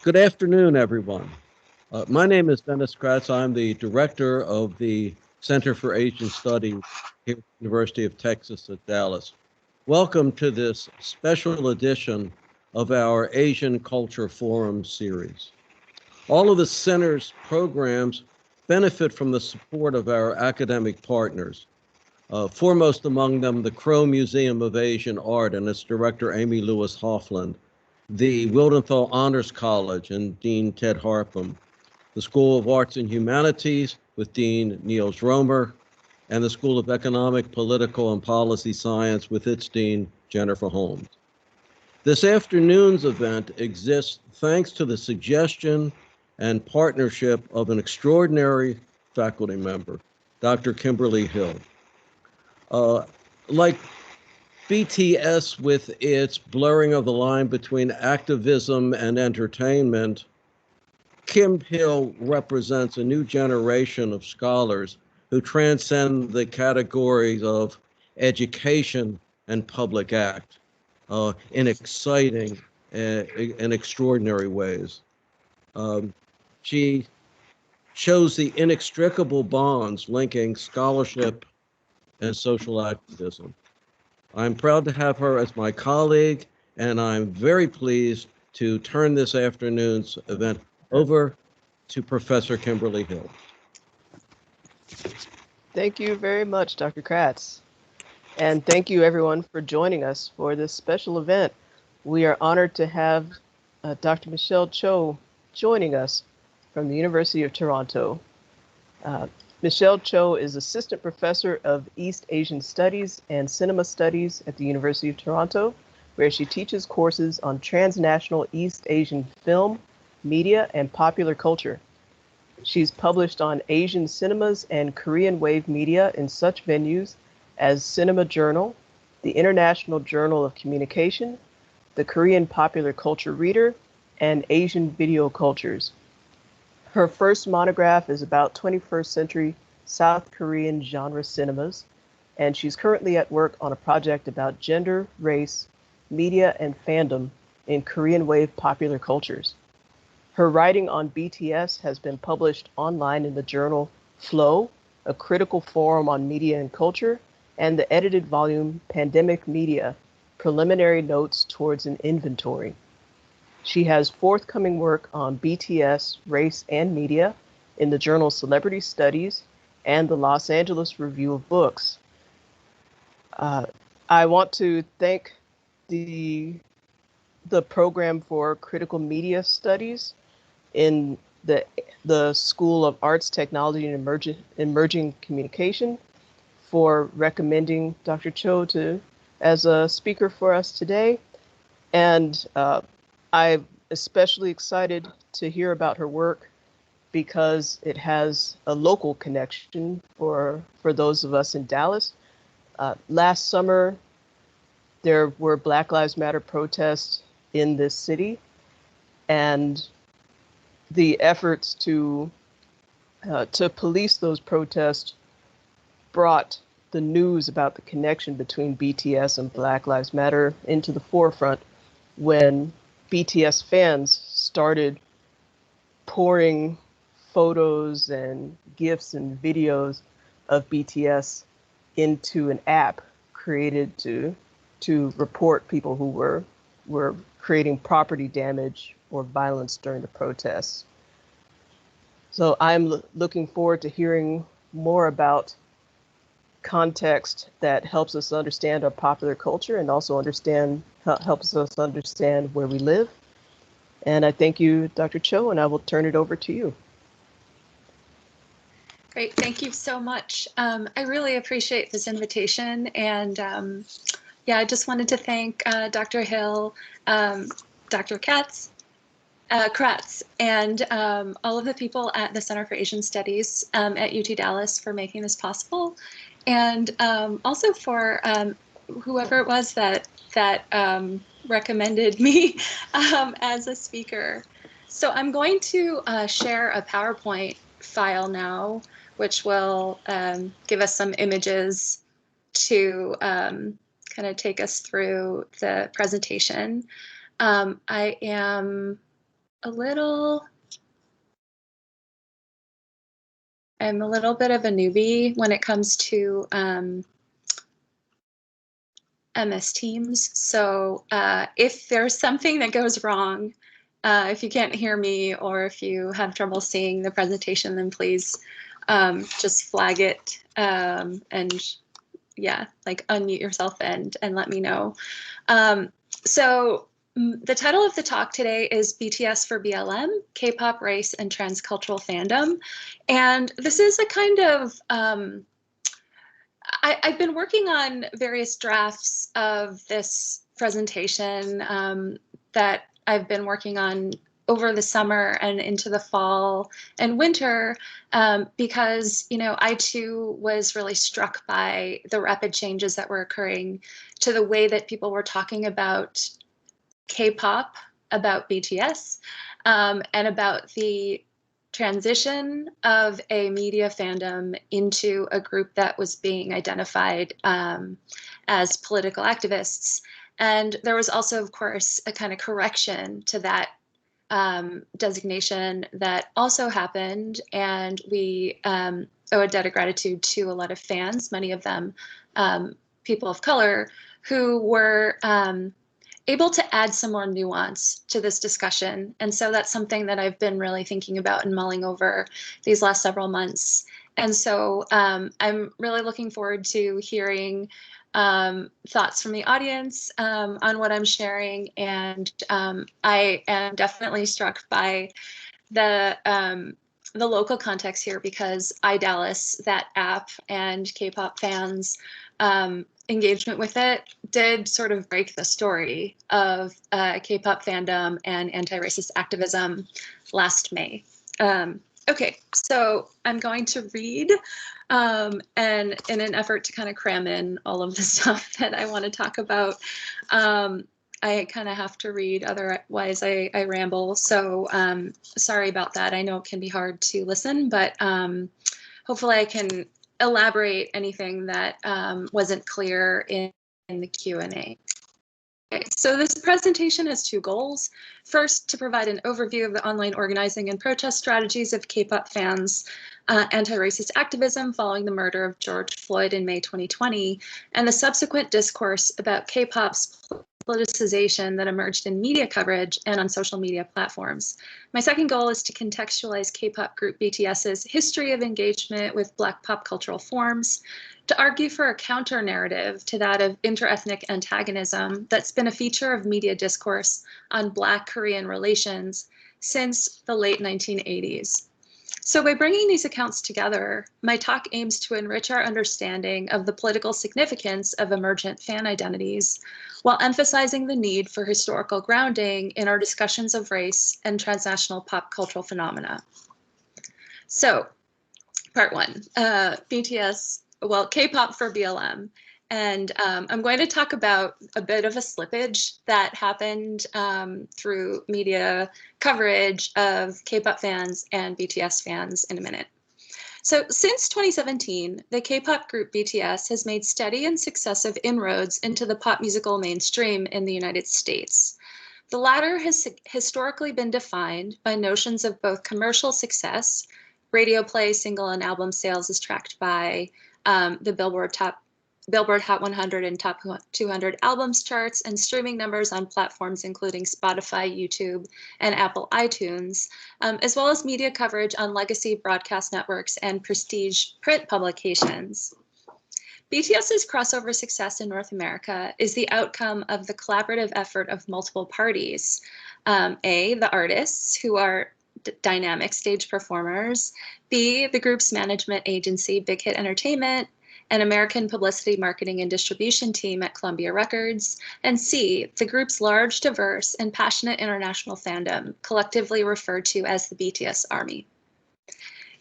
Good afternoon, everyone. My name is Dennis Kratz. I'm the director of the Center for Asian Studies here at the University of Texas at Dallas. Welcome to this special edition of our Asian Culture Forum series. All of the center's programs benefit from the support of our academic partners. Foremost among them, the Crow Museum of Asian Art and its director, Amy Lewis Hoffland, the Wildenthal Honors College and Dean Ted Harpham, the School of Arts and Humanities with Dean Niels Romer, and the School of Economic, Political, and Policy Science with its Dean Jennifer Holmes. This afternoon's event exists thanks to the suggestion and partnership of an extraordinary faculty member, Dr. Kimberly Hill. Like BTS with its blurring of the line between activism and entertainment, Kim Hill represents a new generation of scholars who transcend the categories of education and public act in exciting and extraordinary ways. She shows the inextricable bonds linking scholarship and social activism. I'm proud to have her as my colleague, and I'm very pleased to turn this afternoon's event over to Professor Kimberly Hill. Thank you very much, Dr. Kratz. And thank you everyone for joining us for this special event. We are honored to have Dr. Michelle Cho joining us from the University of Toronto. Michelle Cho is Assistant Professor of East Asian Studies and Cinema Studies at the University of Toronto, where she teaches courses on transnational East Asian film, media, and popular culture. She's published on Asian cinemas and Korean wave media in such venues as Cinema Journal, the International Journal of Communication, the Korean Popular Culture Reader, and Asian Video Cultures. Her first monograph is about 21st century South Korean genre cinemas, and she's currently at work on a project about gender, race, media, and fandom in Korean wave popular cultures. Her writing on BTS has been published online in the journal Flow, a critical forum on media and culture, and the edited volume Pandemic Media, Preliminary Notes Towards an Inventory. She has forthcoming work on BTS, race, and media in the journal Celebrity Studies and the Los Angeles Review of Books. I want to thank the program for critical media studies in the School of Arts, Technology, and Emerging Communication for recommending Dr. Cho as a speaker for us today. And I'm especially excited to hear about her work because it has a local connection for those of us in Dallas. Last summer, there were Black Lives Matter protests in this city, and the efforts to police those protests brought the news about the connection between BTS and Black Lives Matter into the forefront when BTS fans started pouring photos and GIFs and videos of BTS into an app created to report people who were creating property damage or violence during the protests. So I'm looking forward to hearing more about context that helps us understand our popular culture and also helps us understand where we live. And I thank you, Dr. Cho, and I will turn it over to you. Great, thank you so much. I really appreciate this invitation, and yeah, I just wanted to thank Dr. Hill, Dr. Kratz, and all of the people at the Center for Asian Studies at UT Dallas for making this possible, and also for whoever it was that recommended me as a speaker. So I'm going to share a PowerPoint file now, which will give us some images to kind of take us through the presentation. I am a little I'm a little bit of a newbie when it comes to MS Teams. So if there's something that goes wrong, if you can't hear me or if you have trouble seeing the presentation, then please just flag it and yeah, like unmute yourself and let me know. So the title of the talk today is BTS for BLM, K-pop, race, and transcultural fandom. And this is a kind of, I've been working on various drafts of this presentation that I've been working on over the summer and into the fall and winter because, you know, I too was really struck by the rapid changes that were occurring to the way that people were talking about K-pop, about BTS, and about the transition of a media fandom into a group that was being identified as political activists. And there was also, of course, a kind of correction to that designation that also happened. And we owe a debt of gratitude to a lot of fans, many of them people of color, who were able to add some more nuance to this discussion. And so that's something that I've been really thinking about and mulling over these last several months. And so I'm really looking forward to hearing thoughts from the audience on what I'm sharing. And I am definitely struck by the local context here because iDallas, that app, and K-pop fans engagement with it did sort of break the story of K-pop fandom and anti-racist activism last May. Okay, so I'm going to read and in an effort to kind of cram in all of the stuff that I want to talk about. I kind of have to read, otherwise I ramble. So sorry about that. I know it can be hard to listen, but hopefully I can elaborate anything that wasn't clear in the Q&A. Okay, so this presentation has two goals. First, to provide an overview of the online organizing and protest strategies of K-pop fans, anti-racist activism following the murder of George Floyd in May 2020, and the subsequent discourse about K-pop's politicization that emerged in media coverage and on social media platforms. My second goal is to contextualize K-pop group BTS's history of engagement with Black pop cultural forms, to argue for a counter-narrative to that of interethnic antagonism that's been a feature of media discourse on Black-Korean relations since the late 1980s. So by bringing these accounts together, my talk aims to enrich our understanding of the political significance of emergent fan identities, while emphasizing the need for historical grounding in our discussions of race and transnational pop cultural phenomena. So, part one, BTS, well, K-pop for BLM. And I'm going to talk about a bit of a slippage that happened through media coverage of K-pop fans and BTS fans in a minute. So since 2017, the K-pop group BTS has made steady and successive inroads into the pop musical mainstream in the United States. The latter has historically been defined by notions of both commercial success, radio play, single, and album sales as tracked by the Billboard Hot 100 and Top 200 albums charts, and streaming numbers on platforms including Spotify, YouTube, and Apple iTunes, as well as media coverage on legacy broadcast networks and prestige print publications. BTS's crossover success in North America is the outcome of the collaborative effort of multiple parties. A, the artists, who are dynamic stage performers. B, the group's management agency, Big Hit Entertainment, an American publicity, marketing, and distribution team at Columbia Records, and C, the group's large, diverse, and passionate international fandom, collectively referred to as the BTS Army.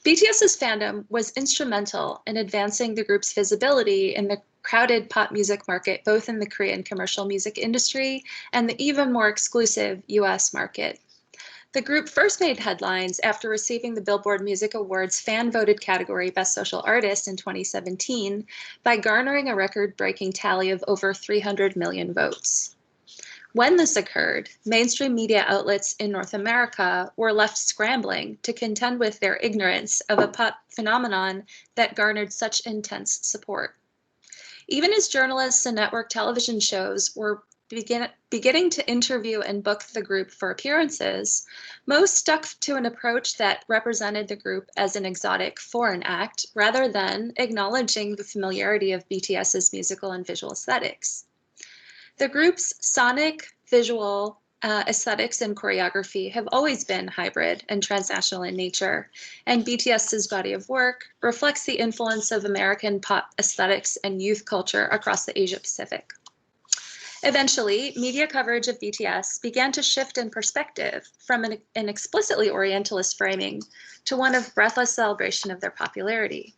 BTS's fandom was instrumental in advancing the group's visibility in the crowded pop music market, both in the Korean commercial music industry and the even more exclusive US market. The group first made headlines after receiving the Billboard Music Awards fan-voted category Best Social Artist in 2017 by garnering a record-breaking tally of over 300 million votes. When this occurred, mainstream media outlets in North America were left scrambling to contend with their ignorance of a pop phenomenon that garnered such intense support. Even as journalists and network television shows were beginning to interview and book the group for appearances, most stuck to an approach that represented the group as an exotic foreign act rather than acknowledging the familiarity of BTS's musical and visual aesthetics. The group's sonic, visual, aesthetics and choreography have always been hybrid and transnational in nature, and BTS's body of work reflects the influence of American pop aesthetics and youth culture across the Asia Pacific. Eventually, media coverage of BTS began to shift in perspective from an explicitly Orientalist framing to one of breathless celebration of their popularity.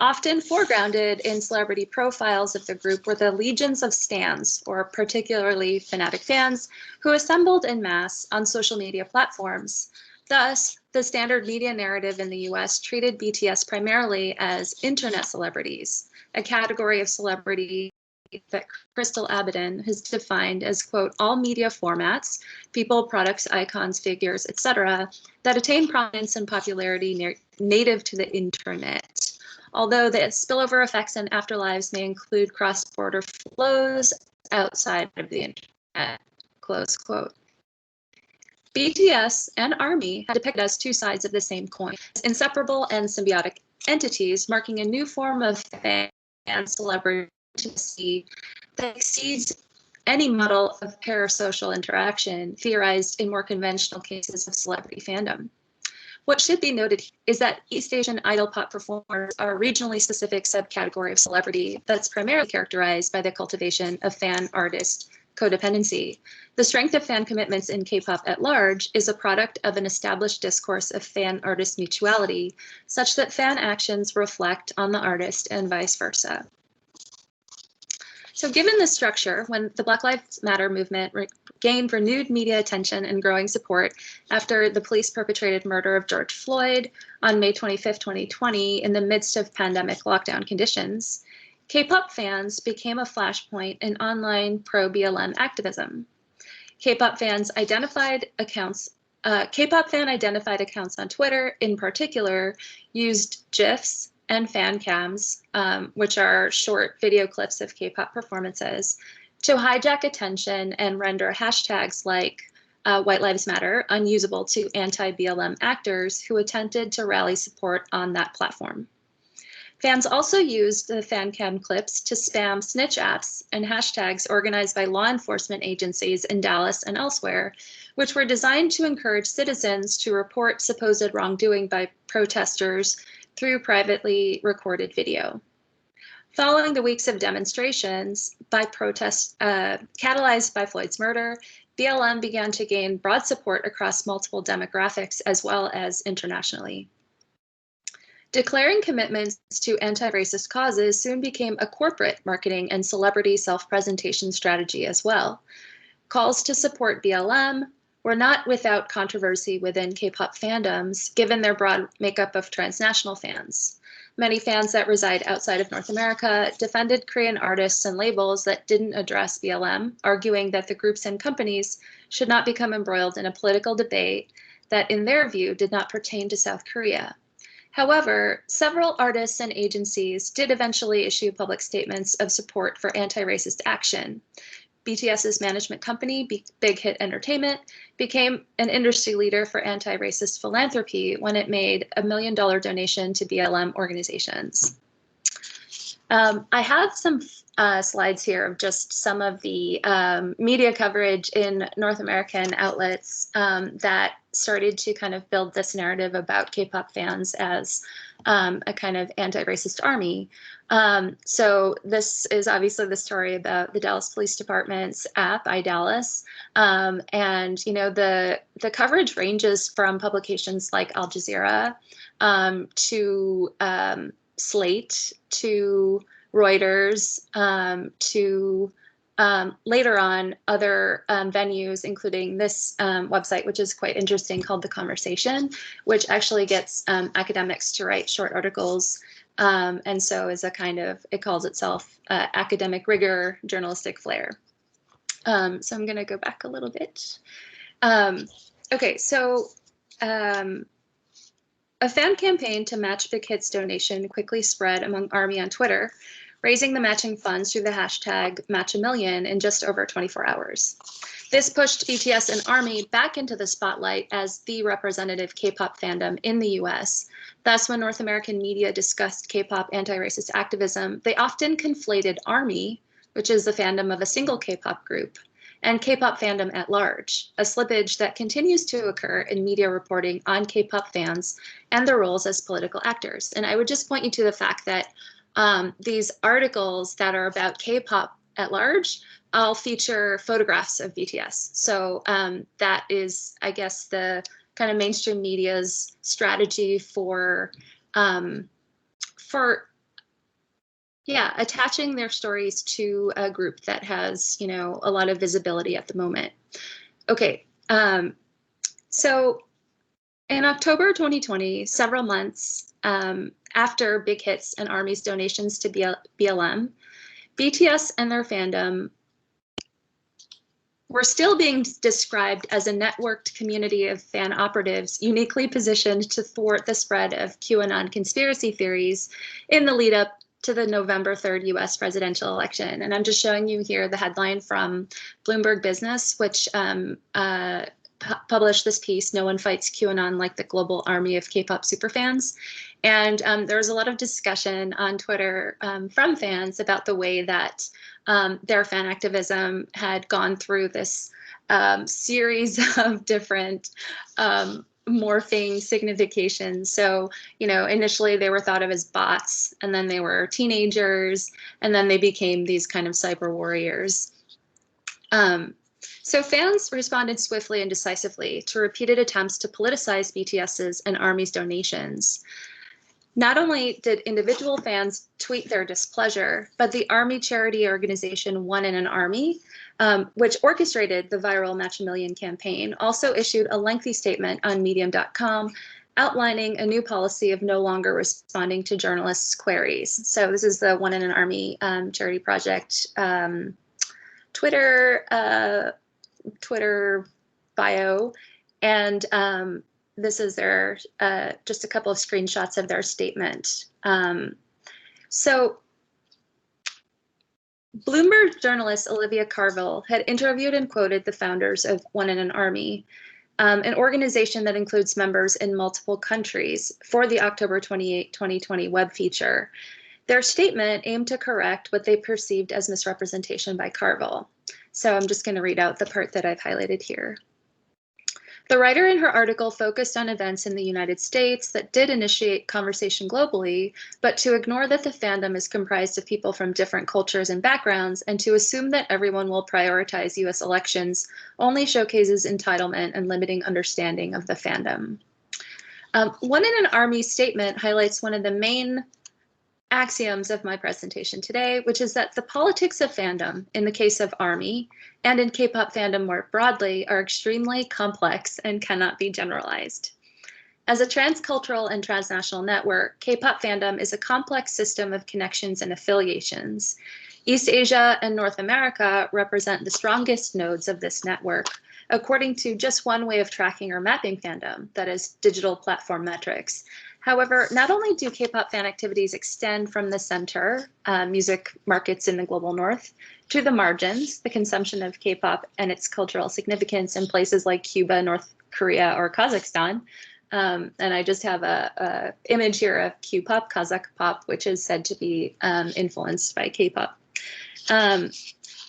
Often foregrounded in celebrity profiles of the group were the legions of stans, or particularly fanatic fans, who assembled en masse on social media platforms. Thus, the standard media narrative in the US treated BTS primarily as internet celebrities, a category of celebrity that Crystal Abaddon has defined as, quote, all media formats, people, products, icons, figures, etc., that attain prominence and popularity native to the internet. Although the spillover effects and afterlives may include cross-border flows outside of the internet, close quote. BTS and ARMY had depicted as two sides of the same coin, inseparable and symbiotic entities, marking a new form of fan celebrity that exceeds any model of parasocial interaction theorized in more conventional cases of celebrity fandom. What should be noted is that East Asian idol pop performers are a regionally specific subcategory of celebrity that's primarily characterized by the cultivation of fan-artist codependency. The strength of fan commitments in K-pop at large is a product of an established discourse of fan-artist mutuality, such that fan actions reflect on the artist and vice versa. So given this structure, when the Black Lives Matter movement gained renewed media attention and growing support after the police perpetrated murder of George Floyd on May 25, 2020, in the midst of pandemic lockdown conditions, K-pop fans became a flashpoint in online pro-BLM activism. K-pop fan identified accounts on Twitter, in particular, used GIFs and fan cams, which are short video clips of K-pop performances, to hijack attention and render hashtags like White Lives Matter unusable to anti-BLM actors who attempted to rally support on that platform. Fans also used the fan cam clips to spam snitch apps and hashtags organized by law enforcement agencies in Dallas and elsewhere, which were designed to encourage citizens to report supposed wrongdoing by protesters through privately recorded video. Following the weeks of demonstrations by protests catalyzed by Floyd's murder, BLM began to gain broad support across multiple demographics as well as internationally. Declaring commitments to anti-racist causes soon became a corporate marketing and celebrity self-presentation strategy as well. Calls to support BLM were not without controversy within K-pop fandoms, given their broad makeup of transnational fans. Many fans that reside outside of North America defended Korean artists and labels that didn't address BLM, arguing that the groups and companies should not become embroiled in a political debate that, in their view, did not pertain to South Korea. However, several artists and agencies did eventually issue public statements of support for anti-racist action. BTS's management company, Big Hit Entertainment, became an industry leader for anti-racist philanthropy when it made a $1 million donation to BLM organizations. I have some slides here of just some of the media coverage in North American outlets that started to kind of build this narrative about K-pop fans as a kind of anti-racist army. So this is obviously the story about the Dallas Police Department's app, iDallas. And, you know, the coverage ranges from publications like Al Jazeera to Slate to Reuters to later on other venues, including this website, which is quite interesting, called The Conversation, which actually gets academics to write short articles. And so is a kind of, it calls itself academic rigor, journalistic flair. So I'm going to go back a little bit. Okay, so a fan campaign to match Big Hit's donation quickly spread among ARMY on Twitter, raising the matching funds through the hashtag #MatchAMillion in just over 24 hours. This pushed BTS and ARMY back into the spotlight as the representative K-pop fandom in the US. Thus, when North American media discussed K-pop anti-racist activism, they often conflated ARMY, which is the fandom of a single K-pop group, and K-pop fandom at large, a slippage that continues to occur in media reporting on K-pop fans and their roles as political actors. And I would just point you to the fact that these articles that are about K-pop at large all feature photographs of BTS. So that is, I guess, the kind of mainstream media's strategy for attaching their stories to a group that has, you know, a lot of visibility at the moment. Okay, so in October 2020, several months after Big Hit's and ARMY's donations to BLM, BTS and their fandom were still being described as a networked community of fan operatives uniquely positioned to thwart the spread of QAnon conspiracy theories in the lead up to the November 3rd US presidential election. And I'm just showing you here the headline from Bloomberg Business, which published this piece, "No One Fights QAnon Like the Global Army of K-pop Superfans." And there was a lot of discussion on Twitter from fans about the way that their fan activism had gone through this series of different morphing significations. So, you know, initially they were thought of as bots, and then they were teenagers, and then they became these kind of cyber warriors. So fans responded swiftly and decisively to repeated attempts to politicize BTS's and ARMY's donations. Not only did individual fans tweet their displeasure, but the ARMY charity organization One in an Army, which orchestrated the viral #MatchAMillion campaign, also issued a lengthy statement on medium.com outlining a new policy of no longer responding to journalists' queries. So this is the One in an Army charity project Twitter bio, and this is their just a couple of screenshots of their statement. So Bloomberg journalist Olivia Carville had interviewed and quoted the founders of One in an Army, an organization that includes members in multiple countries, for the October 28, 2020 web feature. Their statement aimed to correct what they perceived as misrepresentation by Carville. So I'm just going to read out the part that I've highlighted here. The writer in her article focused on events in the United States that did initiate conversation globally, but to ignore that the fandom is comprised of people from different cultures and backgrounds, and to assume that everyone will prioritize US elections only showcases entitlement and limiting understanding of the fandom. One in an Army statement highlights one of the main axioms of my presentation today, which is that the politics of fandom, in the case of ARMY, and in K-pop fandom more broadly, are extremely complex and cannot be generalized. As a transcultural and transnational network, K-pop fandom is a complex system of connections and affiliations. East Asia and North America represent the strongest nodes of this network, according to just one way of tracking or mapping fandom, that is, digital platform metrics. However, not only do K-pop fan activities extend from the center, music markets in the global north, to the margins, the consumption of K-pop and its cultural significance in places like Cuba, North Korea, or Kazakhstan. And I just have a image here of Q-pop, Kazakh pop, which is said to be influenced by K-pop.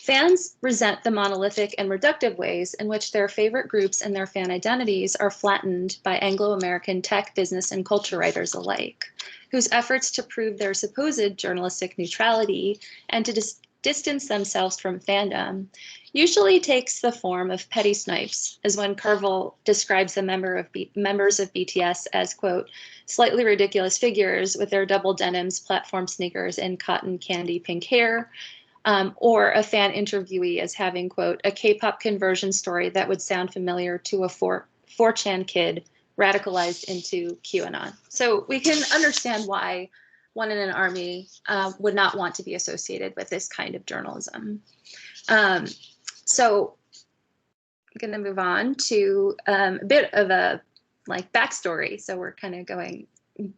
Fans resent the monolithic and reductive ways in which their favorite groups and their fan identities are flattened by Anglo-American tech, business, and culture writers alike, whose efforts to prove their supposed journalistic neutrality and to distance themselves from fandom usually takes the form of petty snipes, as when Carville describes the members of BTS as, quote, slightly ridiculous figures with their double denims, platform sneakers, and cotton candy pink hair, or a fan interviewee as having, quote, a K-pop conversion story that would sound familiar to a 4chan kid radicalized into QAnon. So we can understand why One in an Army would not want to be associated with this kind of journalism. So I'm going to move on to a bit of a backstory. So we're kind of going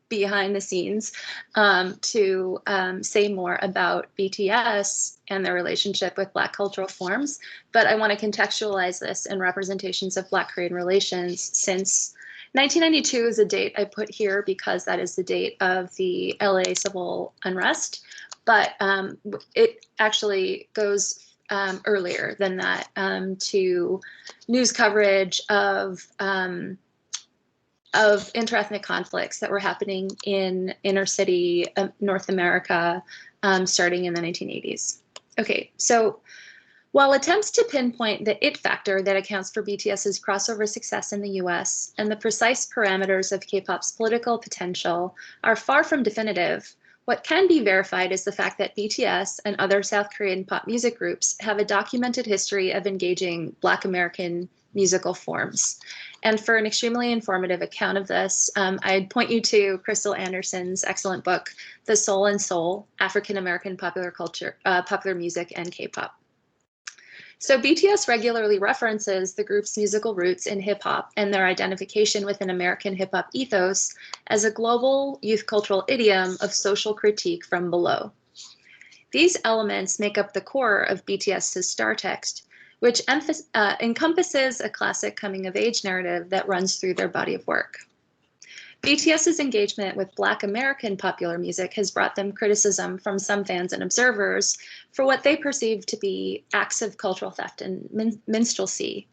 behind the scenes to say more about BTS and their relationship with Black cultural forms. But I want to contextualize this in representations of Black Korean relations, since 1992 is a date I put here because that is the date of the LA civil unrest. But it actually goes earlier than that, to news coverage of interethnic conflicts that were happening in inner city North America, starting in the 1980s. Okay, so while attempts to pinpoint the it factor that accounts for BTS's crossover success in the US and the precise parameters of K-pop's political potential are far from definitive, what can be verified is the fact that BTS and other South Korean pop music groups have a documented history of engaging Black American musical forms. And for an extremely informative account of this, I'd point you to Crystal Anderson's excellent book, The Soul and Soul, African American Popular Culture, Popular Music and K-Pop. So BTS regularly references the group's musical roots in hip hop and their identification with an American hip hop ethos as a global youth cultural idiom of social critique from below. These elements make up the core of BTS's star text, which encompasses a classic coming-of-age narrative that runs through their body of work. BTS's engagement with Black American popular music has brought them criticism from some fans and observers for what they perceive to be acts of cultural theft and minstrelsy.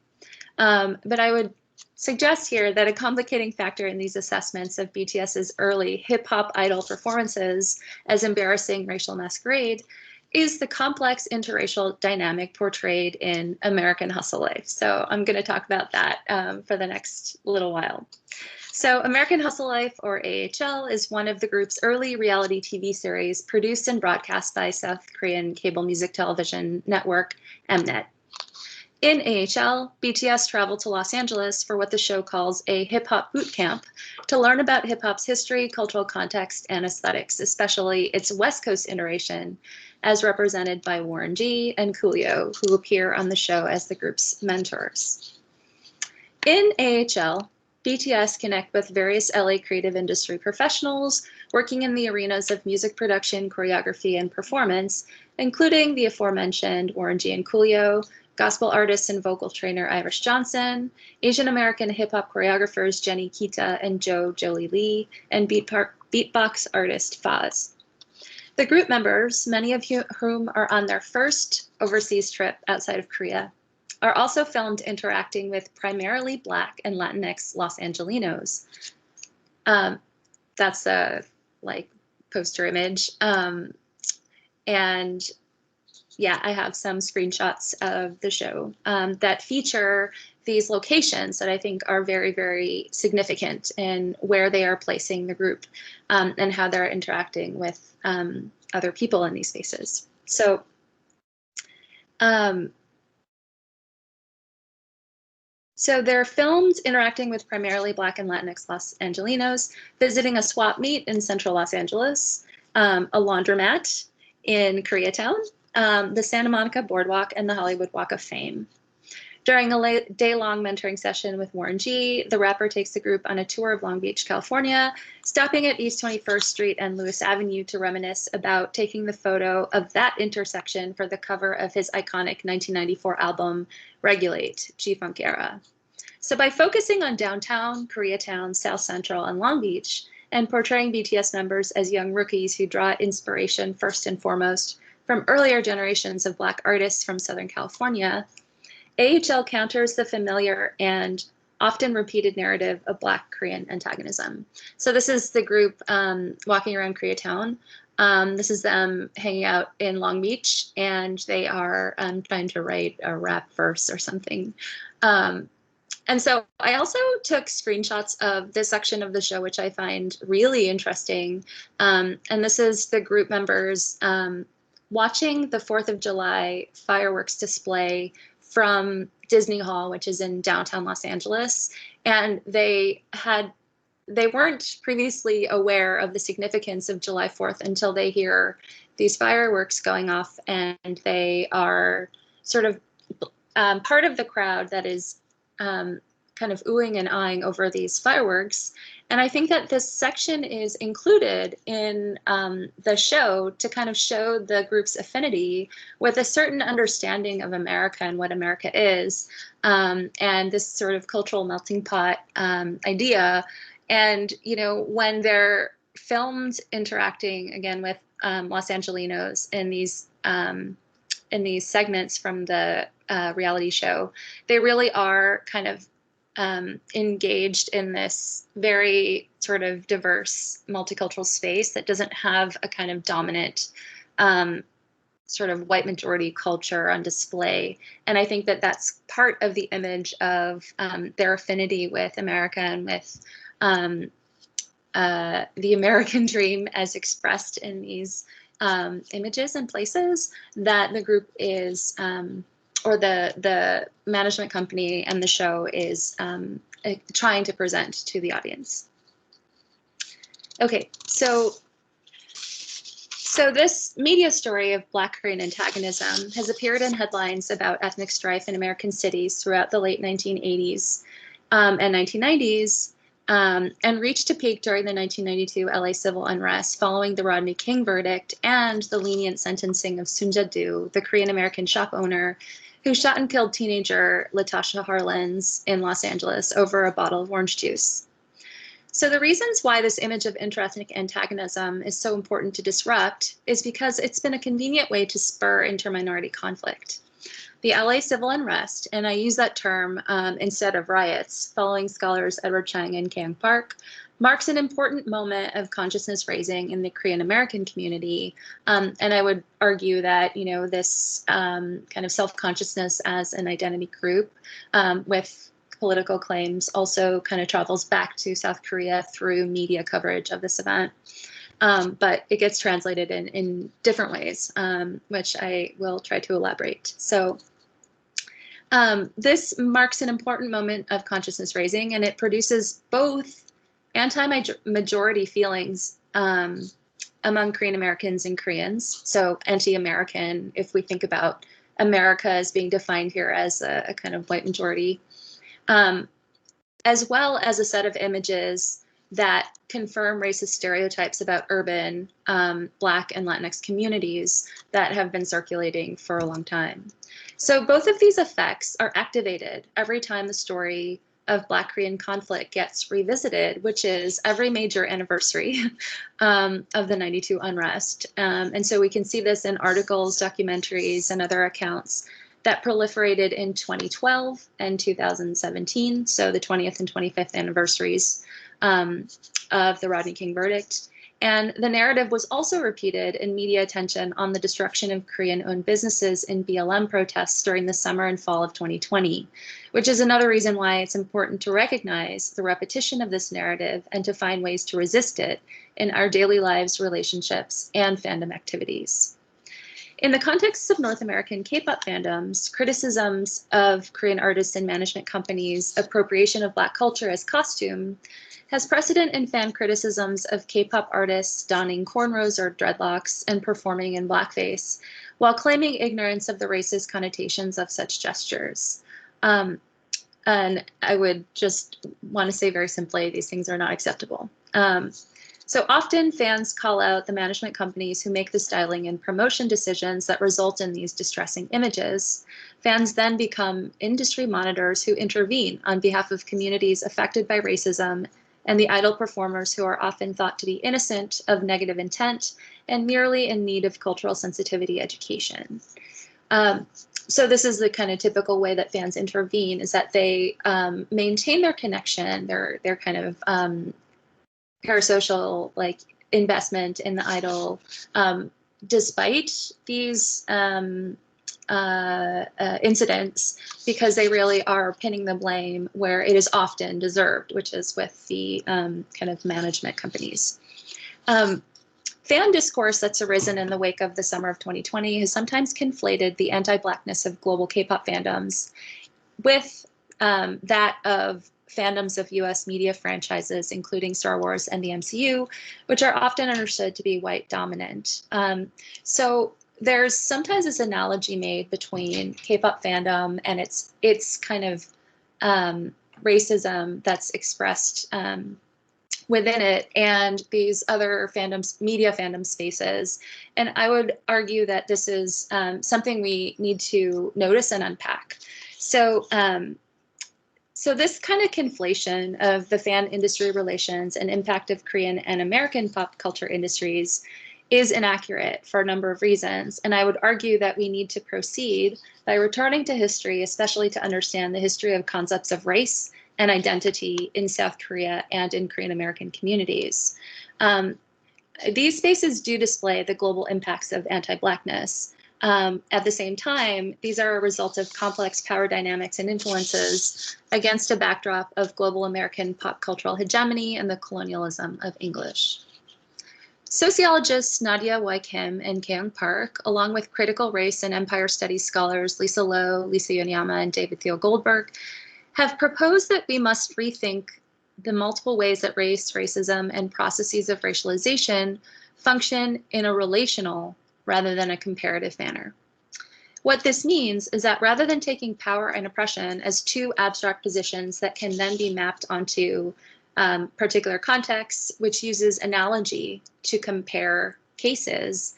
But I would suggest here that a complicating factor in these assessments of BTS's early hip-hop idol performances as embarrassing racial masquerade is the complex interracial dynamic portrayed in American Hustle Life. So I'm going to talk about that for the next little while. So American Hustle Life, or AHL, is one of the group's early reality TV series produced and broadcast by South Korean cable music television network Mnet. In AHL, BTS traveled to Los Angeles for what the show calls a hip-hop boot camp to learn about hip-hop's history, cultural context, and aesthetics, especially its West Coast iteration, as represented by Warren G and Coolio, who appear on the show as the group's mentors. In AHL, BTS connect with various LA creative industry professionals working in the arenas of music production, choreography, and performance, including the aforementioned Warren G and Coolio, gospel artist and vocal trainer Irish Johnson, Asian American hip hop choreographers Jenny Kita and Jolie Lee, and beatbox artist Faz. The group members, many of whom are on their first overseas trip outside of Korea, are also filmed interacting with primarily Black and Latinx Los Angelinos. That's a poster image. And yeah, I have some screenshots of the show that feature these locations that I think are very, very significant in where they are placing the group and how they're interacting with other people in these spaces. So, so they're filmed interacting with primarily Black and Latinx Los Angelinos, visiting a swap meet in central Los Angeles, a laundromat in Koreatown, the Santa Monica Boardwalk, and the Hollywood Walk of Fame. During a day-long mentoring session with Warren G, the rapper takes the group on a tour of Long Beach, California, stopping at East 21st Street and Lewis Avenue to reminisce about taking the photo of that intersection for the cover of his iconic 1994 album, Regulate, G-Funk Era. So by focusing on downtown, Koreatown, South Central, and Long Beach, and portraying BTS members as young rookies who draw inspiration first and foremost from earlier generations of Black artists from Southern California, AHL counters the familiar and often repeated narrative of Black Korean antagonism. So this is the group walking around Koreatown. This is them hanging out in Long Beach, and they are trying to write a rap verse or something. And so I also took screenshots of this section of the show, which I find really interesting. And this is the group members watching the 4th of July fireworks display from Disney Hall, which is in downtown Los Angeles. And they weren't previously aware of the significance of July 4th until they hear these fireworks going off, and they are sort of part of the crowd that is kind of oohing and eyeing over these fireworks. And I think that this section is included in the show to kind of show the group's affinity with a certain understanding of America and what America is, and this sort of cultural melting pot idea. And, you know, when they're filmed interacting again with Los Angelinos in these segments from the reality show, they really are kind of engaged in this very sort of diverse multicultural space that doesn't have a kind of dominant sort of white majority culture on display. And I think that that's part of the image of their affinity with America and with the American dream as expressed in these images and places that the group is or the management company and the show is trying to present to the audience. Okay, so this media story of Black Korean antagonism has appeared in headlines about ethnic strife in American cities throughout the late 1980s and 1990s, and reached a peak during the 1992 LA civil unrest following the Rodney King verdict and the lenient sentencing of Soon Ja-do, the Korean-American shop owner who shot and killed teenager Latasha Harlins in Los Angeles over a bottle of orange juice. So the reasons why this image of interethnic antagonism is so important to disrupt is because it's been a convenient way to spur interminority conflict. The LA civil unrest, and I use that term instead of riots, following scholars Edward Chang and Kang Park, marks an important moment of consciousness raising in the Korean American community. And I would argue that, you know, this kind of self-consciousness as an identity group with political claims also kind of travels back to South Korea through media coverage of this event. But it gets translated in different ways, which I will try to elaborate. So this marks an important moment of consciousness raising, and it produces both anti-majority feelings among Korean Americans and Koreans. So anti-American, if we think about America as being defined here as a kind of white majority, as well as a set of images that confirm racist stereotypes about urban Black and Latinx communities that have been circulating for a long time. So both of these effects are activated every time the story of Black Korean conflict gets revisited, which is every major anniversary of the 92 unrest. And so we can see this in articles, documentaries, and other accounts that proliferated in 2012 and 2017, so the 20th and 25th anniversaries of the Rodney King verdict. And the narrative was also repeated in media attention on the destruction of Korean-owned businesses in BLM protests during the summer and fall of 2020, which is another reason why it's important to recognize the repetition of this narrative and to find ways to resist it in our daily lives, relationships, and fandom activities. In the context of North American K-pop fandoms, criticisms of Korean artists and management companies' appropriation of Black culture as costume has precedent in fan criticisms of K-pop artists donning cornrows or dreadlocks and performing in blackface, while claiming ignorance of the racist connotations of such gestures. And I would just want to say very simply, these things are not acceptable. So often fans call out the management companies who make the styling and promotion decisions that result in these distressing images. Fans then become industry monitors who intervene on behalf of communities affected by racism and the idol performers who are often thought to be innocent of negative intent and merely in need of cultural sensitivity education. So this is the kind of typical way that fans intervene, is that they maintain their connection, their kind of parasocial like investment in the idol, despite these incidents, because they really are pinning the blame where it is often deserved, which is with the kind of management companies. Fan discourse that's arisen in the wake of the summer of 2020 has sometimes conflated the anti-Blackness of global K-pop fandoms with that of fandoms of US media franchises, including Star Wars and the MCU, which are often understood to be white dominant. So there's sometimes this analogy made between K-pop fandom and its kind of racism that's expressed within it and these other fandoms, media fandom spaces. And I would argue that this is something we need to notice and unpack. So, so this kind of conflation of the fan industry relations and impact of Korean and American pop culture industries is inaccurate for a number of reasons. And I would argue that we need to proceed by returning to history, especially to understand the history of concepts of race and identity in South Korea and in Korean American communities. These spaces do display the global impacts of anti-Blackness. At the same time, these are a result of complex power dynamics and influences against a backdrop of global American pop cultural hegemony and the colonialism of English. Sociologists Nadia Y. Kim and Keung Park, along with critical race and empire studies scholars Lisa Lowe, Lisa Yonyama, and David Theo Goldberg, have proposed that we must rethink the multiple ways that race, racism, and processes of racialization function in a relational rather than a comparative manner. What this means is that rather than taking power and oppression as two abstract positions that can then be mapped onto particular contexts, which uses analogy to compare cases,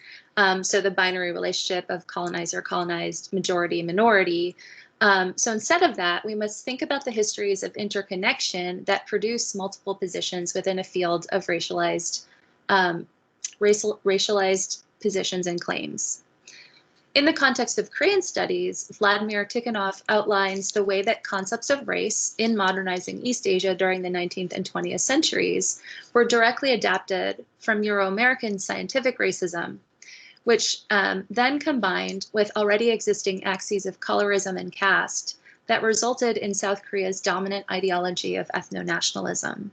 so the binary relationship of colonizer, colonized, majority, minority. So instead of that, we must think about the histories of interconnection that produce multiple positions within a field of racialized positions and claims. In the context of Korean studies, Vladimir Tikhonov outlines the way that concepts of race in modernizing East Asia during the 19th and 20th centuries were directly adapted from Euro-American scientific racism, which then combined with already existing axes of colorism and caste that resulted in South Korea's dominant ideology of ethno-nationalism.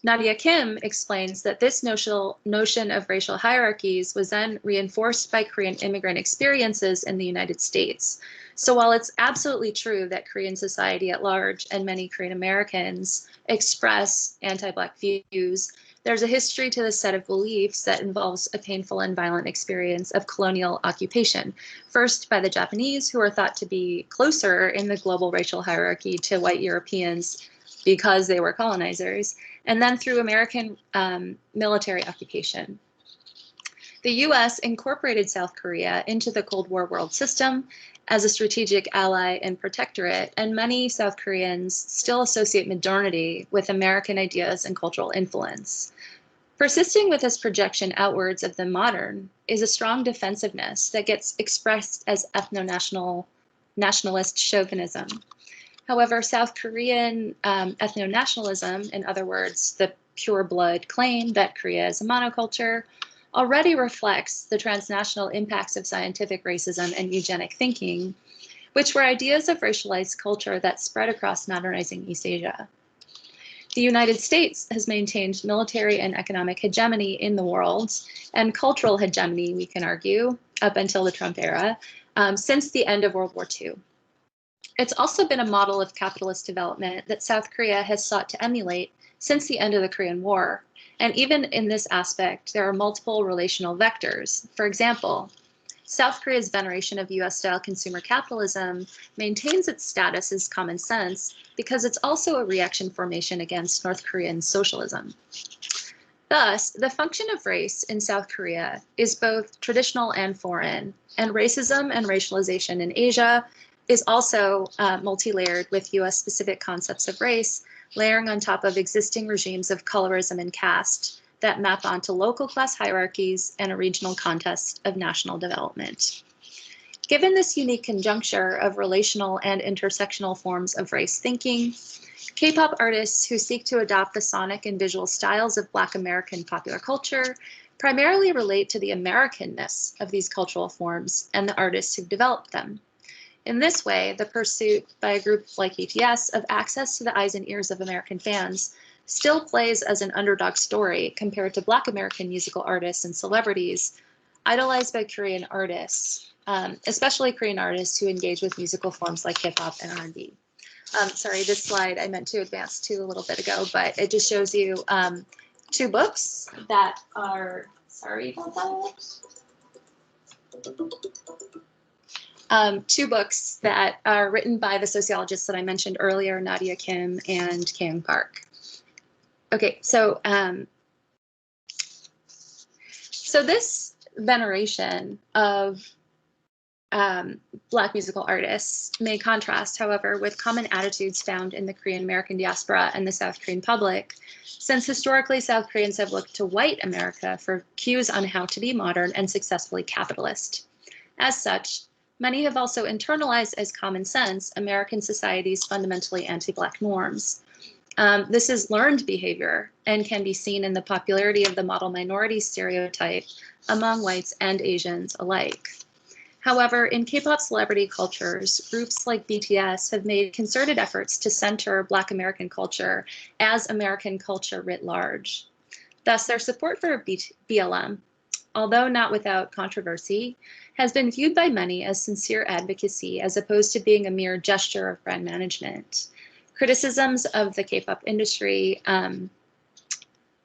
Nadia Kim explains that this notion of racial hierarchies was then reinforced by Korean immigrant experiences in the United States. So while it's absolutely true that Korean society at large and many Korean Americans express anti-Black views, there's a history to this set of beliefs that involves a painful and violent experience of colonial occupation. First by the Japanese, who are thought to be closer in the global racial hierarchy to white Europeans because they were colonizers, and then through American military occupation. The US incorporated South Korea into the Cold War world system as a strategic ally and protectorate, and many South Koreans still associate modernity with American ideas and cultural influence. Persisting with this projection outwards of the modern is a strong defensiveness that gets expressed as ethno-nationalist chauvinism. However, South Korean ethno-nationalism, in other words, the pure blood claim that Korea is a monoculture, already reflects the transnational impacts of scientific racism and eugenic thinking, which were ideas of racialized culture that spread across modernizing East Asia. The United States has maintained military and economic hegemony in the world, and cultural hegemony, we can argue, up until the Trump era, since the end of World War II. It's also been a model of capitalist development that South Korea has sought to emulate since the end of the Korean War. And even in this aspect, there are multiple relational vectors. For example, South Korea's veneration of US-style consumer capitalism maintains its status as common sense because it's also a reaction formation against North Korean socialism. Thus, the function of race in South Korea is both traditional and foreign, and racism and racialization in Asia is also multi-layered with US-specific concepts of race, layering on top of existing regimes of colorism and caste that map onto local class hierarchies and a regional context of national development. Given this unique conjuncture of relational and intersectional forms of race thinking, K-pop artists who seek to adopt the sonic and visual styles of Black American popular culture primarily relate to the Americanness of these cultural forms and the artists who've developed them. In this way, the pursuit by a group like BTS of access to the eyes and ears of American fans still plays as an underdog story compared to Black American musical artists and celebrities idolized by Korean artists, especially Korean artists who engage with musical forms like hip hop and R&B. Sorry, this slide I meant to advance to a little bit ago, but it just shows you two books that are Sorry about that. Two books that are written by the sociologists that I mentioned earlier, Nadia Kim and Kyung Park. Okay, so this veneration of Black musical artists may contrast, however, with common attitudes found in the Korean American diaspora and the South Korean public, since historically South Koreans have looked to white America for cues on how to be modern and successfully capitalist. As such, many have also internalized as common sense American society's fundamentally anti-Black norms. This is learned behavior and can be seen in the popularity of the model minority stereotype among whites and Asians alike. However, in K-pop celebrity cultures, groups like BTS have made concerted efforts to center Black American culture as American culture writ large. Thus, their support for BLM, although not without controversy, has been viewed by many as sincere advocacy as opposed to being a mere gesture of brand management. Criticisms of the K-pop industry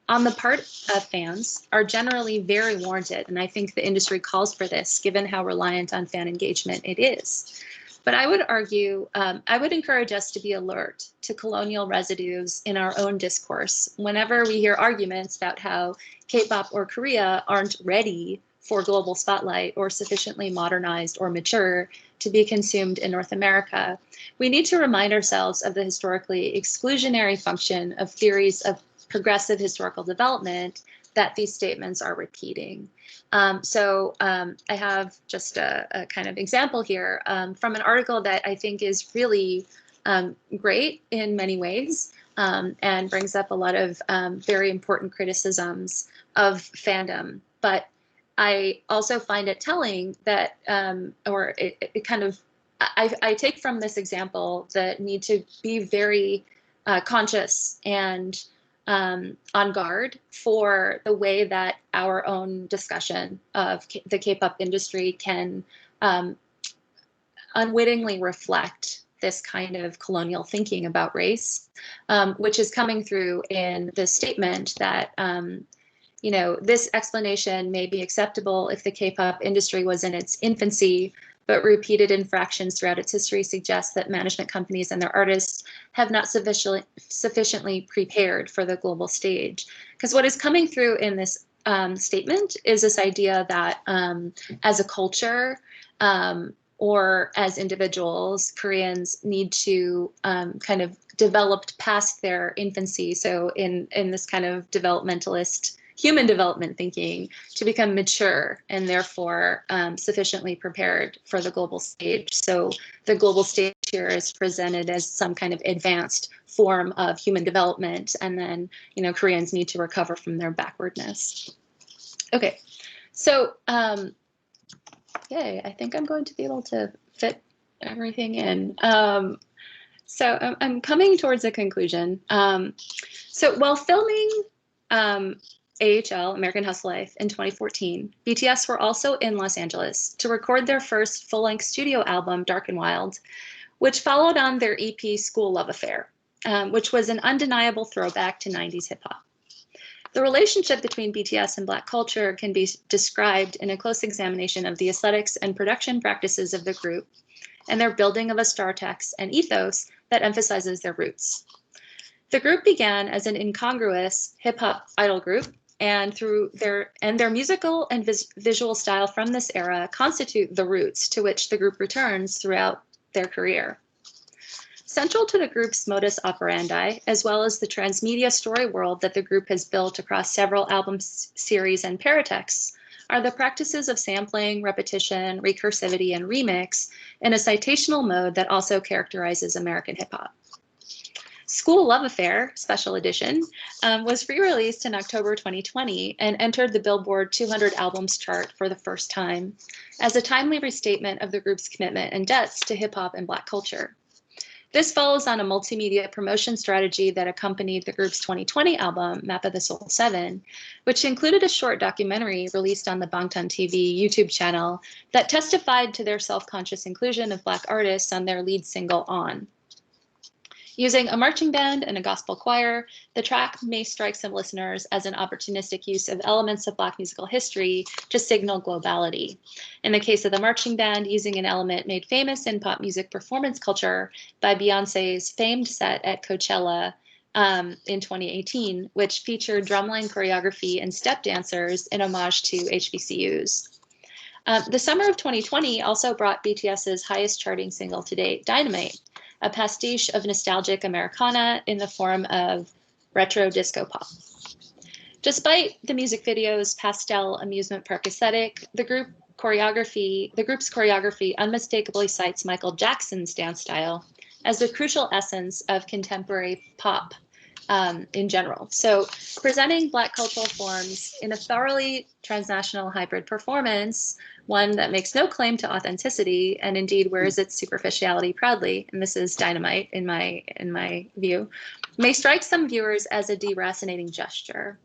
on the part of fans are generally very warranted, and I think the industry calls for this given how reliant on fan engagement it is. But I would argue, I would encourage us to be alert to colonial residues in our own discourse whenever we hear arguments about how K-pop or Korea aren't ready for global spotlight or sufficiently modernized or mature to be consumed in North America. We need to remind ourselves of the historically exclusionary function of theories of progressive historical development that these statements are repeating. I have just a kind of example here from an article that I think is really great in many ways and brings up a lot of very important criticisms of fandom. But I also find it telling that, I take from this example the need to be very conscious and on guard for the way that our own discussion of the K-pop industry can unwittingly reflect this kind of colonial thinking about race, which is coming through in the statement that, this explanation may be acceptable if the K-pop industry was in its infancy, but repeated infractions throughout its history suggest that management companies and their artists have not sufficiently prepared for the global stage. Because what is coming through in this statement is this idea that as a culture or as individuals, Koreans need to kind of develop past their infancy. So in this kind of developmentalist human development thinking to become mature and therefore sufficiently prepared for the global stage. So the global stage here is presented as some kind of advanced form of human development, and then Koreans need to recover from their backwardness. Okay, so yay, I think I'm going to be able to fit everything in. So I'm coming towards a conclusion. So while filming AHL, American Hustle Life, in 2014, BTS were also in Los Angeles to record their first full-length studio album, Dark and Wild, which followed on their EP, School Love Affair, which was an undeniable throwback to 90s hip-hop. The relationship between BTS and Black culture can be described in a close examination of the aesthetics and production practices of the group and their building of a star text and ethos that emphasizes their roots. The group began as an incongruous hip-hop idol group, and their musical and visual style from this era constitute the roots to which the group returns throughout their career. Central to the group's modus operandi, as well as the transmedia story world that the group has built across several album series and paratexts, are the practices of sampling, repetition, recursivity, and remix in a citational mode that also characterizes American hip-hop. School Love Affair, Special Edition, was re-released in October 2020 and entered the Billboard 200 Albums chart for the first time as a timely restatement of the group's commitment and debts to hip-hop and Black culture. This follows on a multimedia promotion strategy that accompanied the group's 2020 album, Map of the Soul 7, which included a short documentary released on the Bangtan TV YouTube channel that testified to their self-conscious inclusion of Black artists on their lead single, On. Using a marching band and a gospel choir, the track may strike some listeners as an opportunistic use of elements of Black musical history to signal globality. In the case of the marching band, using an element made famous in pop music performance culture by Beyoncé's famed set at Coachella in 2018, which featured drumline choreography and step dancers in homage to HBCUs. The summer of 2020 also brought BTS's highest charting single to date, Dynamite, a pastiche of nostalgic Americana in the form of retro disco pop. Despite the music video's pastel amusement park aesthetic, the group's choreography unmistakably cites Michael Jackson's dance style as the crucial essence of contemporary pop in general. So presenting Black cultural forms in a thoroughly transnational hybrid performance, one that makes no claim to authenticity and indeed wears its superficiality proudly, and this is Dynamite in my view, may strike some viewers as a deracinating gesture.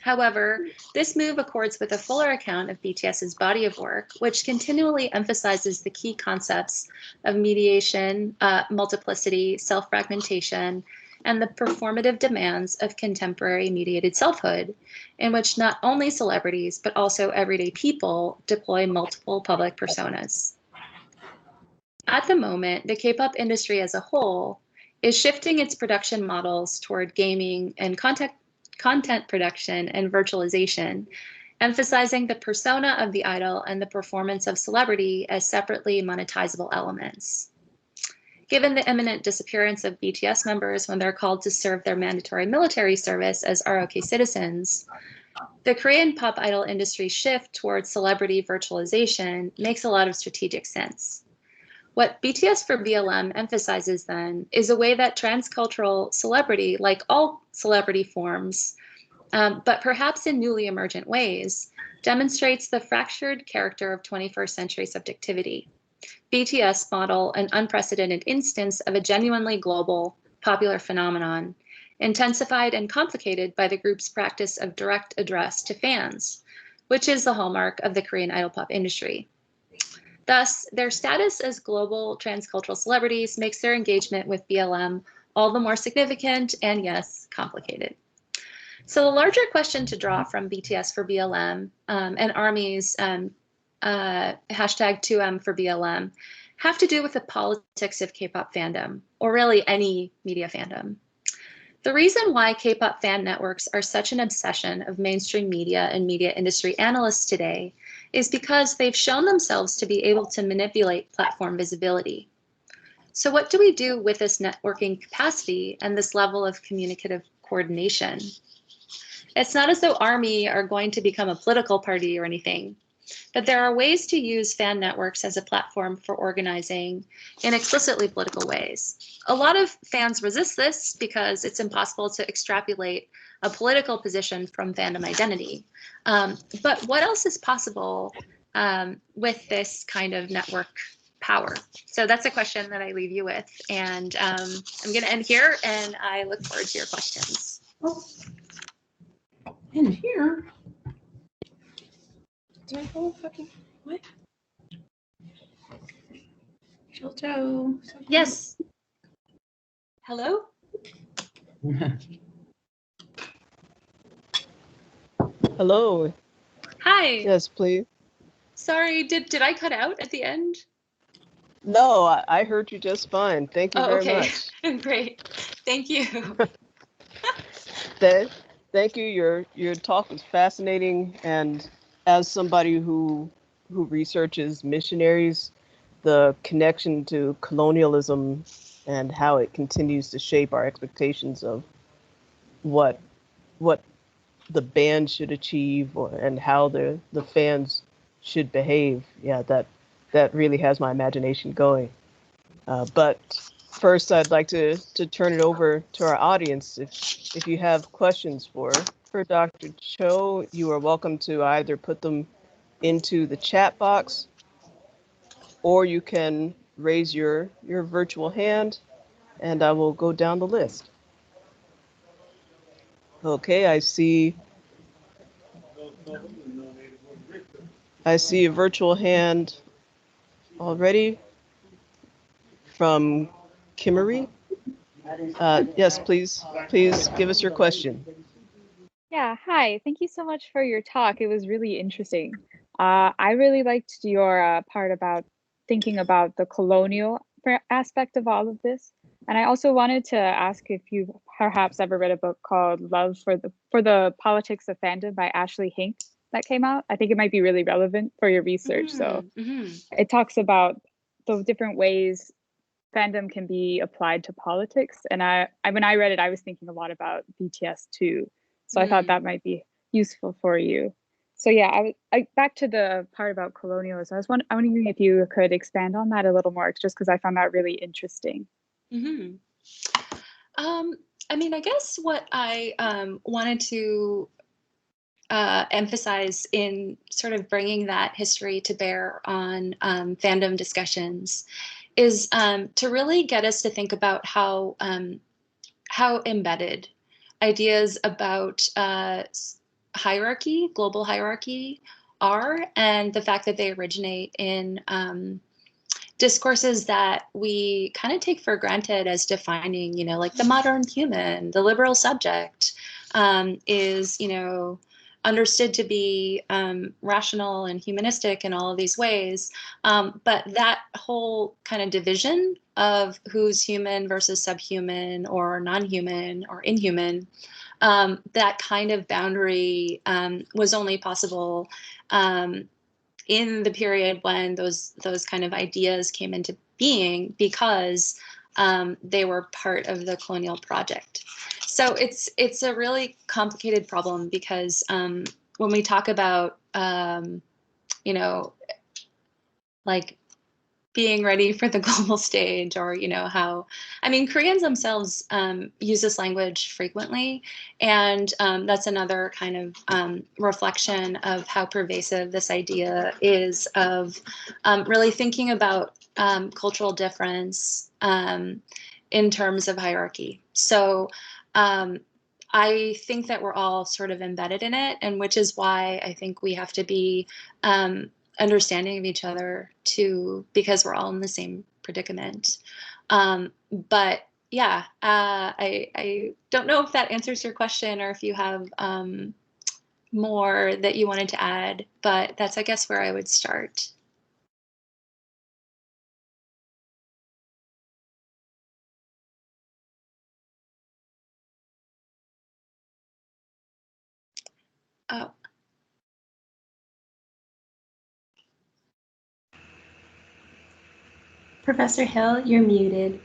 However, this move accords with a fuller account of BTS's body of work, which continually emphasizes the key concepts of mediation, multiplicity, self-fragmentation, and the performative demands of contemporary mediated selfhood, in which not only celebrities, but also everyday people deploy multiple public personas. At the moment, the K-pop industry as a whole is shifting its production models toward gaming and content production and virtualization, emphasizing the persona of the idol and the performance of celebrity as separately monetizable elements. Given the imminent disappearance of BTS members when they're called to serve their mandatory military service as ROK citizens, the Korean pop idol industry shift towards celebrity virtualization makes a lot of strategic sense. What BTS for BLM emphasizes then is a way that transcultural celebrity, like all celebrity forms, but perhaps in newly emergent ways, demonstrates the fractured character of 21st century subjectivity. BTS model an unprecedented instance of a genuinely global, popular phenomenon, intensified and complicated by the group's practice of direct address to fans, which is the hallmark of the Korean idol pop industry. Thus, their status as global transcultural celebrities makes their engagement with BLM all the more significant and, yes, complicated. So the larger question to draw from BTS for BLM and ARMY's hashtag 2M for BLM have to do with the politics of K-pop fandom, or really any media fandom. The reason why K-pop fan networks are such an obsession of mainstream media and media industry analysts today is because they've shown themselves to be able to manipulate platform visibility. So what do we do with this networking capacity and this level of communicative coordination? It's not as though ARMY are going to become a political party or anything, but there are ways to use fan networks as a platform for organizing in explicitly political ways. A lot of fans resist this because it's impossible to extrapolate a political position from fandom identity. But what else is possible with this kind of network power? So that's a question that I leave you with. And I'm going to end here, and I look forward to your questions. Oh. In here? Do I go fucking what? Shoto. Yes. Hello? Hello. Hi. Yes, please. Sorry, did I cut out at the end? No, I heard you just fine. Thank you very much. Great. Thank you. Thank you. Your talk was fascinating, and as somebody who researches missionaries, the connection to colonialism and how it continues to shape our expectations of what the band should achieve and how the fans should behave. Yeah, that really has my imagination going. But first, I'd like to turn it over to our audience. If you have questions for Dr. Cho, you are welcome to either put them into the chat box, or you can raise your virtual hand, and I will go down the list. Okay, I see a virtual hand already from Kimmery. Yes, please give us your question. Yeah, hi. Thank you so much for your talk. It was really interesting. I really liked your part about thinking about the colonial aspect of all of this. And I also wanted to ask if you've perhaps ever read a book called Love for the Politics of Fandom by Ashley Hink that came out. I think it might be really relevant for your research. So it talks about the different ways fandom can be applied to politics. And when I read it, I was thinking a lot about BTS too. So I thought that might be useful for you. So yeah, back to the part about colonialism. I'm wondering if you could expand on that a little more, just because I found that really interesting. I mean, I guess what I wanted to emphasize in sort of bringing that history to bear on fandom discussions is to really get us to think about how embedded ideas about hierarchy, global hierarchy, are, and the fact that they originate in discourses that we kind of take for granted as defining, you know, like the modern human, the liberal subject, is, you know, understood to be rational and humanistic in all of these ways. But that whole kind of division of who's human versus subhuman or non-human or inhuman, that kind of boundary was only possible in the period when those kind of ideas came into being, because they were part of the colonial project. So it's a really complicated problem, because when we talk about you know, like being ready for the global stage, or, you know, how, I mean, Koreans themselves use this language frequently, and that's another kind of reflection of how pervasive this idea is of really thinking about cultural difference in terms of hierarchy. So I think that we're all sort of embedded in it, and which is why I think we have to be understanding of each other too, because we're all in the same predicament. But yeah, I don't know if that answers your question, or if you have more that you wanted to add, but that's, I guess, where I would start. Oh. Professor Hill, you're muted.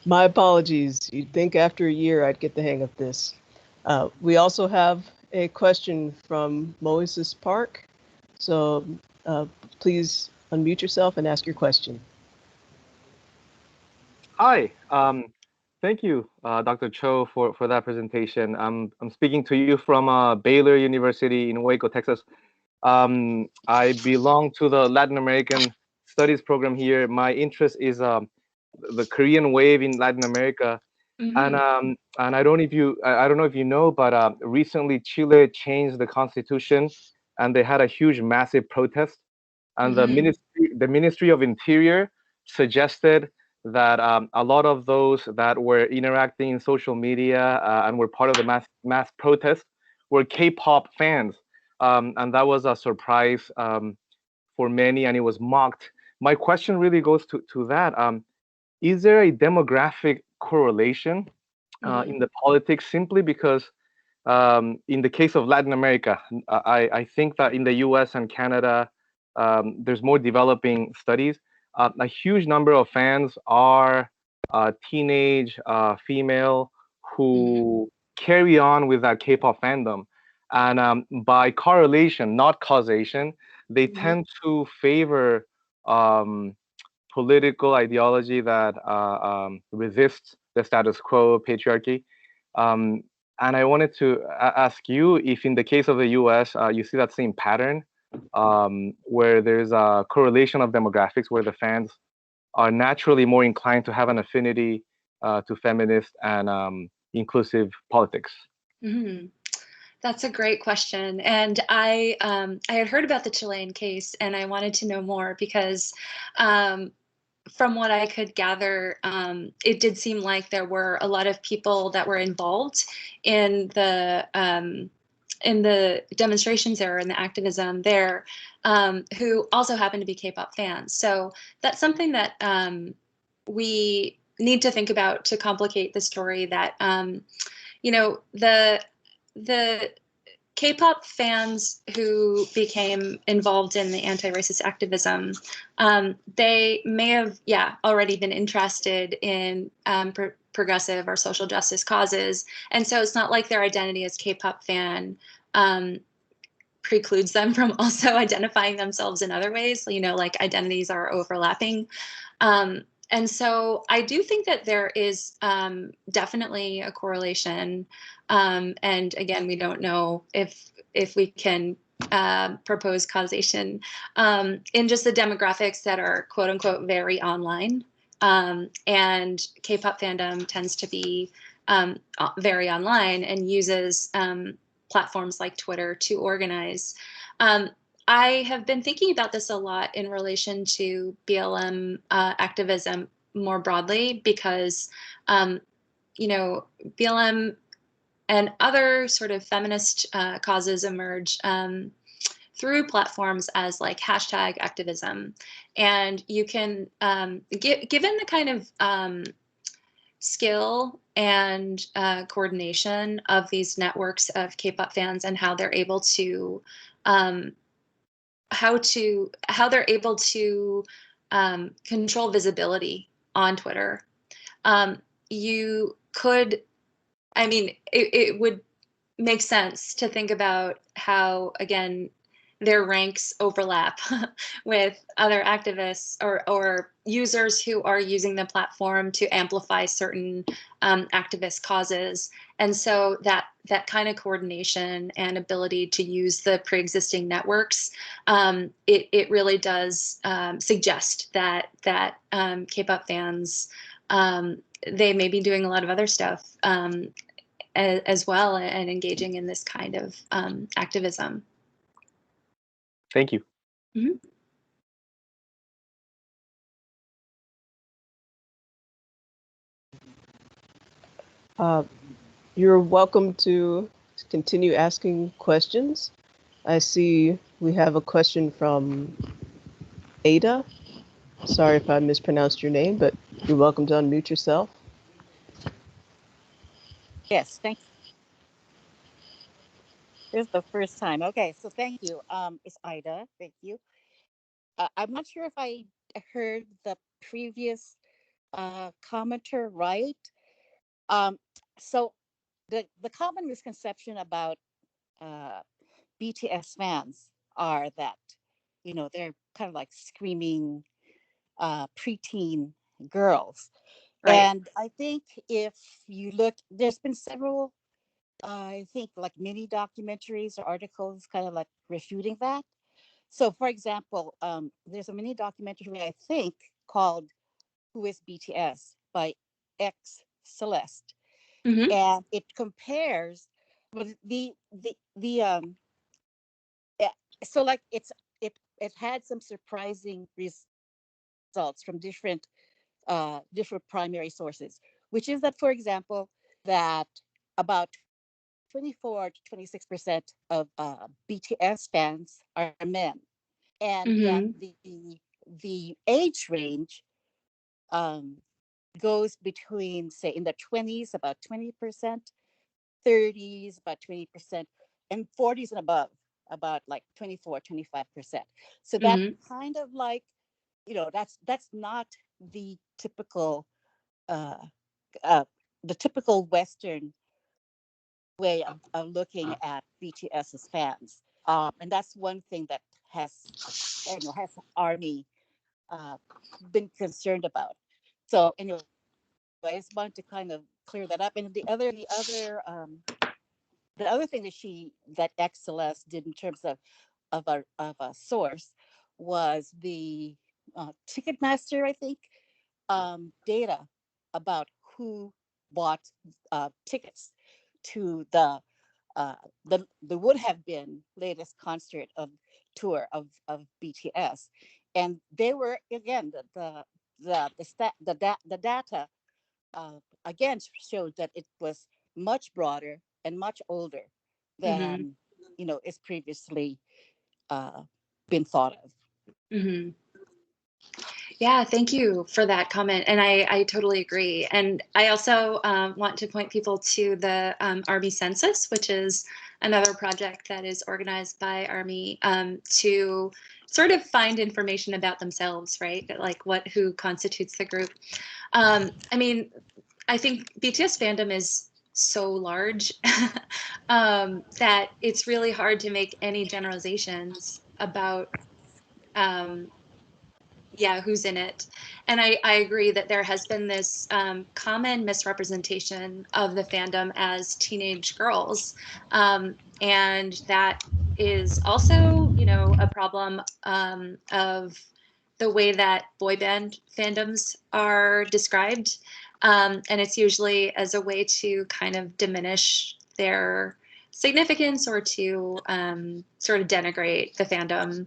My apologies. You'd think after a year I'd get the hang of this. We also have a question from Moises Park. So please unmute yourself and ask your question. Hi, thank you, Dr. Cho, for that presentation. I'm speaking to you from Baylor University in Waco, Texas. I belong to the Latin American Studies program here. My interest is the Korean wave in Latin America, and I don't know if you know, but recently Chile changed the constitution, and they had a huge, massive protest, and the Ministry of Interior suggested that a lot of those that were interacting in social media and were part of the mass protest were K-pop fans, and that was a surprise for many, and it was mocked. My question really goes to that. Is there a demographic correlation in the politics, simply because in the case of Latin America, I think that in the US and Canada, there's more developing studies. A huge number of fans are teenage female who carry on with that K-pop fandom. And by correlation, not causation, they tend to favor political ideology that resists the status quo, patriarchy. And I wanted to ask you if, in the case of the US, you see that same pattern where there's a correlation of demographics, where the fans are naturally more inclined to have an affinity to feminist and inclusive politics. That's a great question. And I had heard about the Chilean case and I wanted to know more because from what I could gather, it did seem like there were a lot of people that were involved in the demonstrations there and the activism there, who also happened to be K-pop fans. So that's something that we need to think about to complicate the story. That you know, the K-pop fans who became involved in the anti-racist activism, they may have, already been interested in progressive or social justice causes, and so it's not like their identity as K-pop fan precludes them from also identifying themselves in other ways. You know, like identities are overlapping. And so I do think that there is definitely a correlation. And again, we don't know if we can propose causation in just the demographics that are quote unquote very online. And K-pop fandom tends to be very online and uses platforms like Twitter to organize. I have been thinking about this a lot in relation to BLM activism more broadly because, BLM and other sort of feminist causes emerge through platforms as like hashtag activism. And you can, given the kind of skill and coordination of these networks of K-pop fans and how they're able to how they're able to control visibility on Twitter. You could, I mean, it would make sense to think about how, again, their ranks overlap with other activists or users who are using the platform to amplify certain activist causes. And so that kind of coordination and ability to use the pre-existing networks, it really does suggest that K-pop fans, they may be doing a lot of other stuff as well and engaging in this kind of activism. Thank you. Mm-hmm. You're welcome to continue asking questions. I see we have a question from Ada. Sorry if I mispronounced your name, but you're welcome to unmute yourself. Yes, thank you. This is the first time. Okay, so thank you. It's Ida. Thank you. I'm not sure if I heard the previous commenter right. So the common misconception about BTS fans are that, they're kind of like screaming preteen girls. Right. And I think if you look, there's been several, I think, like mini documentaries or articles kind of like refuting that. So, for example, there's a mini documentary, I think, called "Who is BTS" by X Celeste, Mm-hmm. and it compares with the yeah, so like it had some surprising results from different primary sources, which is that, for example, that about 24 to 26% of BTS fans are men, and that Mm-hmm. the age range um, goes between, say, in the 20s about 20%, 30s about 20%, and 40s and above about like 24-25%. So that Mm-hmm. kind of like, that's not the typical uh, uh, Western way of looking at BTS as fans. And that's one thing that has Army been concerned about. So anyway, I just wanted to kind of clear that up. And the other thing that X Celeste did in terms of a source was the Ticketmaster, I think, data about who bought tickets to the the would have been latest concert of tour of BTS, and they were again the data again showed that it was much broader and much older Mm-hmm. than is previously been thought of. Mm-hmm. Yeah, thank you for that comment. And I totally agree. And I also want to point people to the Army Census, which is another project that is organized by Army to sort of find information about themselves, right? Like who constitutes the group. I mean, I think BTS fandom is so large that it's really hard to make any generalizations about yeah, who's in it. And I agree that there has been this common misrepresentation of the fandom as teenage girls. And that is also, a problem of the way that boy band fandoms are described. And it's usually as a way to kind of diminish their significance or to sort of denigrate the fandom.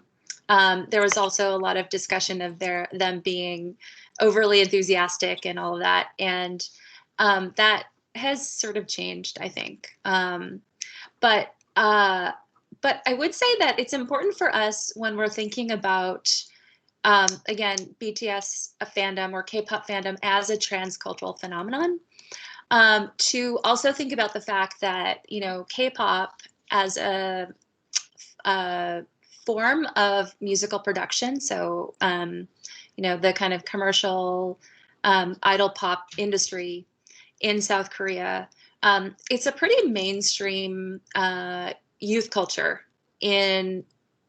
There was also a lot of discussion of them being overly enthusiastic and all of that, and that has sort of changed, I think. But I would say that it's important for us when we're thinking about again BTS a fandom or K-pop fandom as a transcultural phenomenon, to also think about the fact that K-pop as a form of musical production. So, the kind of commercial idol pop industry in South Korea, it's a pretty mainstream youth culture in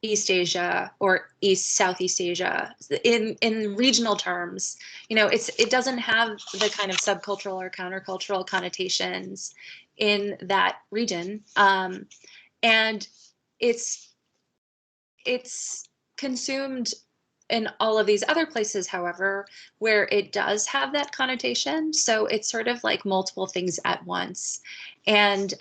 East Asia or Southeast Asia. In regional terms, it doesn't have the kind of subcultural or countercultural connotations in that region, and it's consumed in all of these other places, however, where it does have that connotation. So it's sort of like multiple things at once. And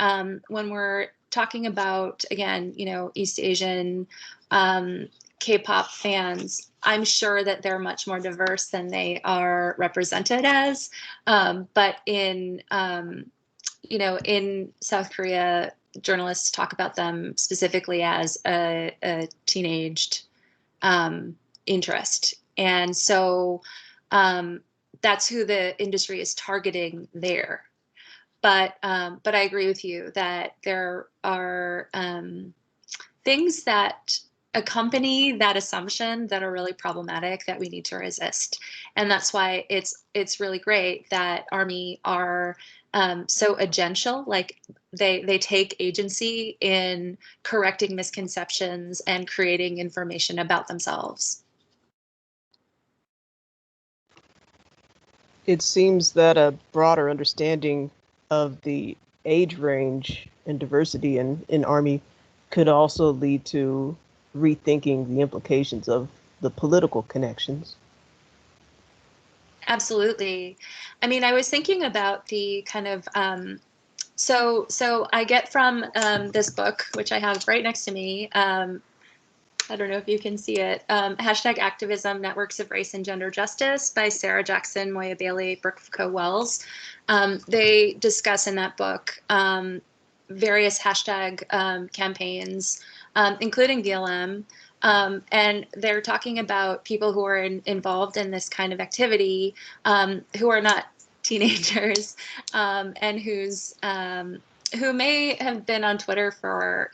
when we're talking about, again, East Asian K-pop fans, I'm sure that they're much more diverse than they are represented as. But in South Korea, journalists talk about them specifically as a teenaged interest. And so that's who the industry is targeting there. But I agree with you that there are things that accompany that assumption that are really problematic that we need to resist. And that's why it's really great that Army are so agential, like they take agency in correcting misconceptions and creating information about themselves. It seems that a broader understanding of the age range and diversity in Army could also lead to rethinking the implications of the political connections. Absolutely. I mean, I was thinking about the kind of so I get from this book, which I have right next to me. I don't know if you can see it. Hashtag Activism, Networks of Race and Gender Justice by Sarah Jackson, Moya Bailey, Brooke Wells. They discuss in that book various hashtag campaigns, including BLM. And they're talking about people who are involved in this kind of activity, who are not teenagers, and who may have been on Twitter for,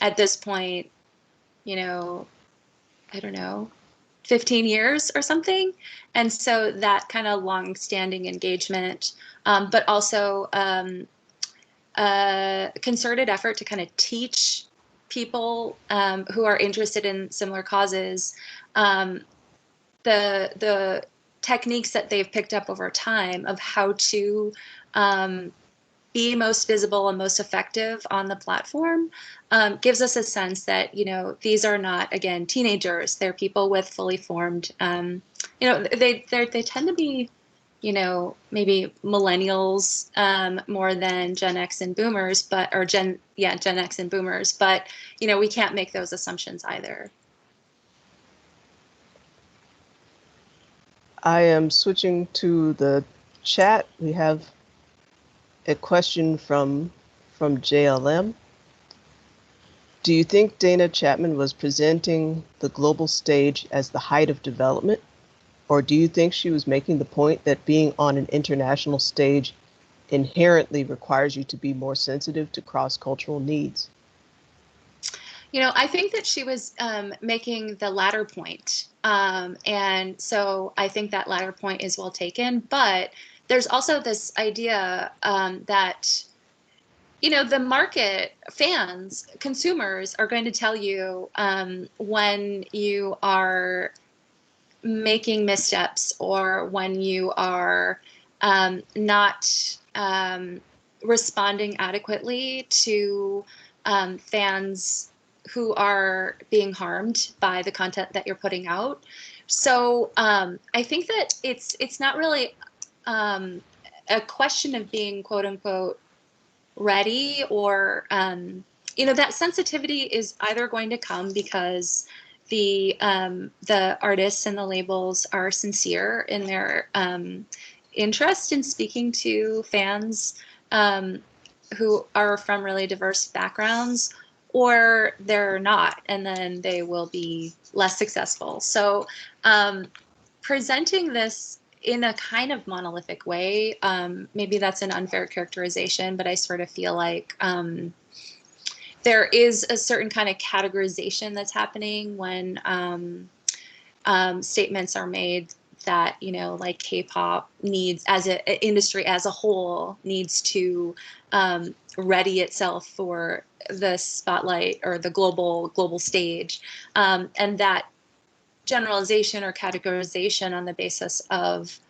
at this point, I don't know, 15 years or something. And so that kind of long-standing engagement, but also a concerted effort to kind of teach people who are interested in similar causes the techniques that they've picked up over time of how to be most visible and most effective on the platform, gives us a sense that these are not, again, teenagers. They're people with fully formed they tend to be maybe millennials more than Gen X and boomers, Gen X and boomers, but, we can't make those assumptions either. I am switching to the chat. We have a question from JLM. Do you think Dana Chapman was presenting the global stage as the height of development? Or do you think she was making the point that being on an international stage inherently requires you to be more sensitive to cross-cultural needs? I think that she was making the latter point. And so I think that latter point is well taken. But there's also this idea that, the market, fans, consumers are going to tell you when you are making missteps or when you are not responding adequately to fans who are being harmed by the content that you're putting out. So I think that it's not really a question of being quote unquote ready or that sensitivity is either going to come because the artists and the labels are sincere in their interest in speaking to fans who are from really diverse backgrounds, or they're not, and then they will be less successful. So presenting this in a kind of monolithic way, maybe that's an unfair characterization, but I sort of feel like there is a certain kind of categorization that's happening when statements are made that, like K-pop needs, as an industry as a whole, needs to ready itself for the spotlight or the global stage, and that generalization or categorization on the basis of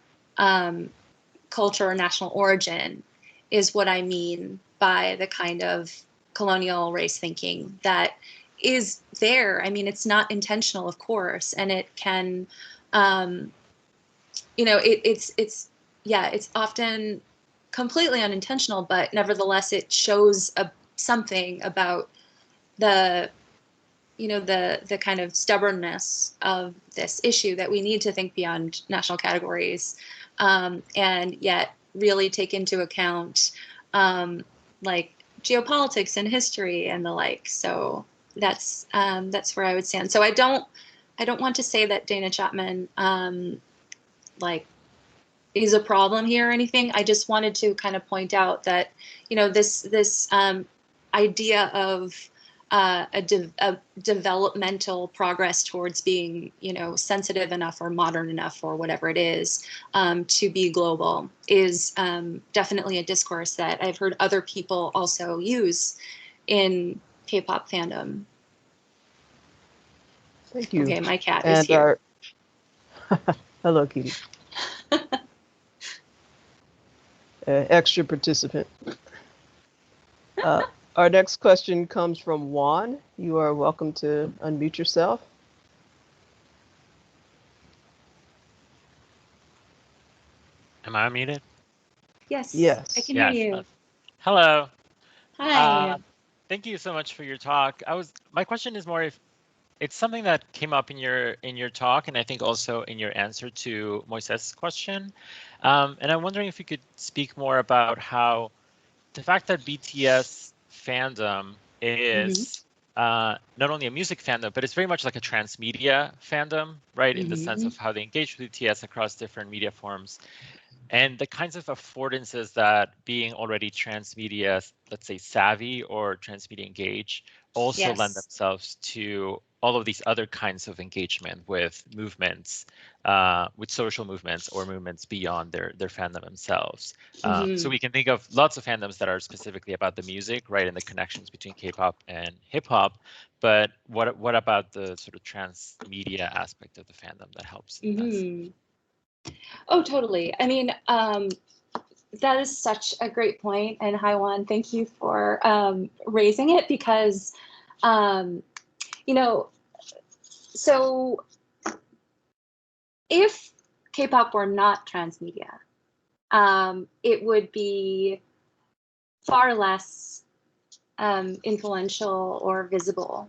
culture or national origin is what I mean by the kind of colonial race thinking that is there. I mean, it's not intentional, of course, and it can, it's often completely unintentional, but nevertheless, it shows something about the kind of stubbornness of this issue, that we need to think beyond national categories, and yet really take into account like geopolitics and history and the like. So that's where I would stand. So I don't want to say that Dana Chapman is a problem here or anything. I just wanted to kind of point out that this idea of a developmental progress towards being, sensitive enough or modern enough or whatever it is to be global is definitely a discourse that I've heard other people also use in K-pop fandom. Thank you. Okay, my cat is here. Hello, Kitty. Extra participant. Our next question comes from Juan. You are welcome to unmute yourself. Am I unmuted? Yes. Yes. I can hear you. Hello. Hi. Thank you so much for your talk. My question is more if it's something that came up in your talk, and I think also in your answer to Moises' question. And I'm wondering if you could speak more about how the fact that BTS fandom is not only a music fandom, but it's very much like a transmedia fandom, right? In the sense of how they engage with BTS across different media forms. And the kinds of affordances that being already transmedia, let's say savvy or transmedia engaged, also lend themselves to all of these other kinds of engagement with movements, with social movements or movements beyond their fandom themselves. So we can think of lots of fandoms that are specifically about the music, right, and the connections between K-pop and hip hop. But what about the sort of transmedia aspect of the fandom that helps in this? Oh, totally. I mean, that is such a great point. And hi, Juan, thank you for raising it because, so if K-pop were not transmedia, it would be far less influential or visible,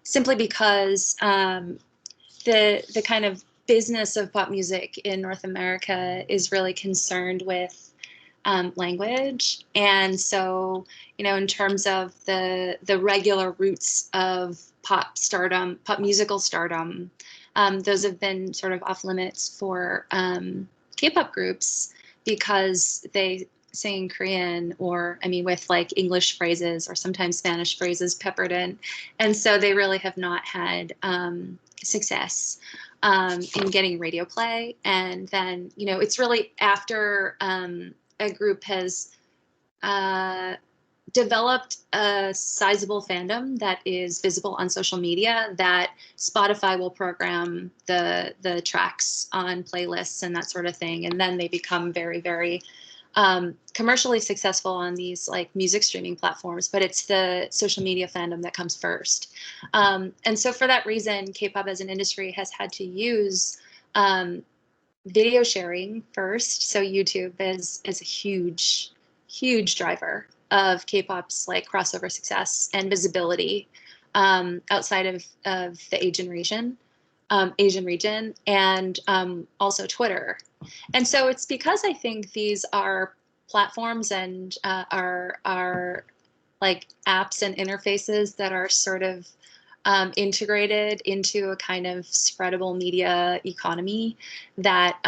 simply because the kind of business of pop music in North America is really concerned with language. And so, in terms of the regular roots of pop stardom, pop musical stardom, those have been sort of off limits for K-pop groups because they sing Korean or, with like English phrases or sometimes Spanish phrases peppered in. And so they really have not had success in getting radio play. And then, it's really after a group has developed a sizable fandom that is visible on social media that Spotify will program the tracks on playlists and that sort of thing. And then they become very, very commercially successful on these like music streaming platforms, but it's the social media fandom that comes first. And so for that reason, K-pop as an industry has had to use video sharing first. So YouTube is a huge, huge driver of K-pop's like crossover success and visibility outside of the Asian region, and also Twitter. And so it's because I think these are platforms and are like apps and interfaces that are sort of integrated into a kind of spreadable media economy that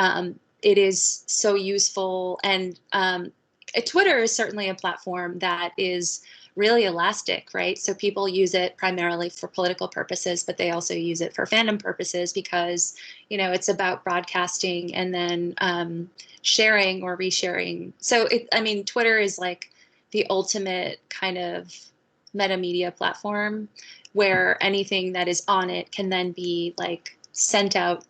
it is so useful. And Twitter is certainly a platform that is really elastic, right? So people use it primarily for political purposes, but they also use it for fandom purposes because, it's about broadcasting and then sharing or resharing. So Twitter is like the ultimate kind of meta media platform where anything that is on it can then be like sent out,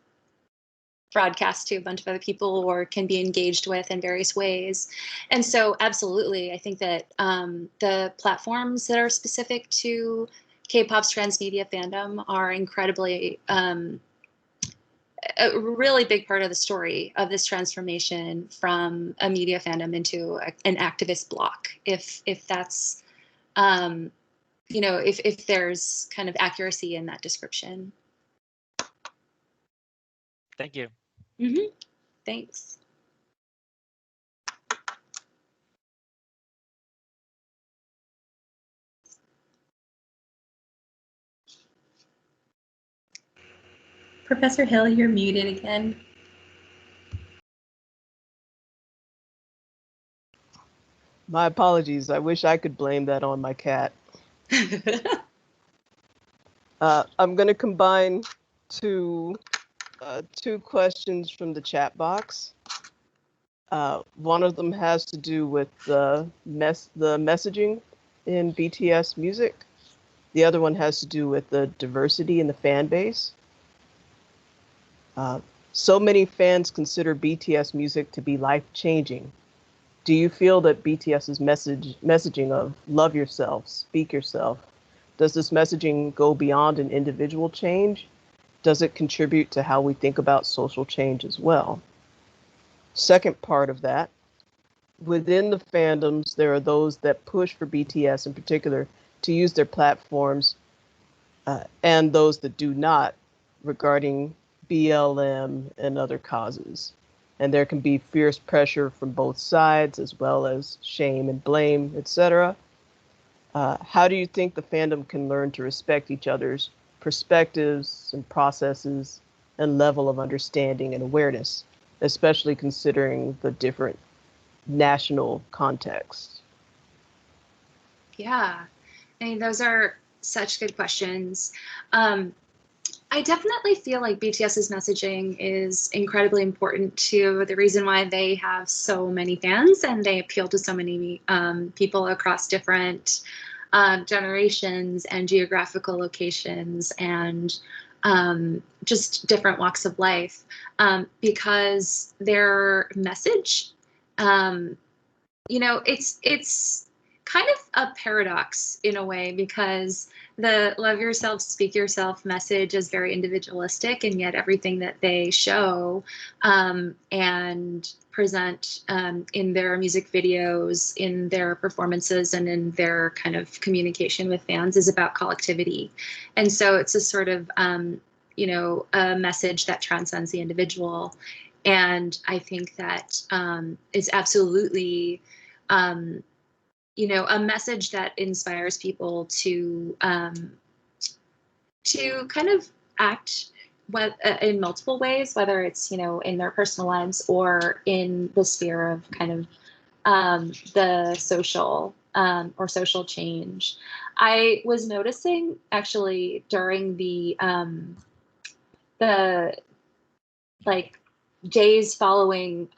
broadcast to a bunch of other people, or can be engaged with in various ways. And so absolutely, I think that the platforms that are specific to K-pop's transmedia fandom are incredibly a really big part of the story of this transformation from a media fandom into an activist bloc, if that's if there's kind of accuracy in that description. Thank you. Mm-hmm. Thanks. Professor Hill, you're muted again. My apologies. I wish I could blame that on my cat. I'm going to combine two questions from the chat box. One of them has to do with the messaging in BTS music. The other one has to do with the diversity in the fan base. So many fans consider BTS music to be life-changing. Do you feel that BTS's messaging of love yourself, speak yourself, does this messaging go beyond an individual change? Does it contribute to how we think about social change as well? Second part of that, within the fandoms, there are those that push for BTS in particular to use their platforms and those that do not regarding BLM and other causes. And there can be fierce pressure from both sides, as well as shame and blame, etc. How do you think the fandom can learn to respect each other's perspectives and processes and level of understanding and awareness, especially considering the different national contexts? Yeah, those are such good questions. I definitely feel like BTS's messaging is incredibly important to the reason why they have so many fans and they appeal to so many people across different generations and geographical locations and just different walks of life, because their message, it's kind of a paradox in a way, because the love yourself, speak yourself message is very individualistic, and yet everything that they show and present in their music videos, in their performances, and in their kind of communication with fans is about collectivity. And so it's a sort of, you know, a message that transcends the individual. And I think that is absolutely, you know, a message that inspires people to kind of act in multiple ways, whether it's, you know, in their personal lives or in the sphere of kind of the social or social change. I was noticing actually during the like days following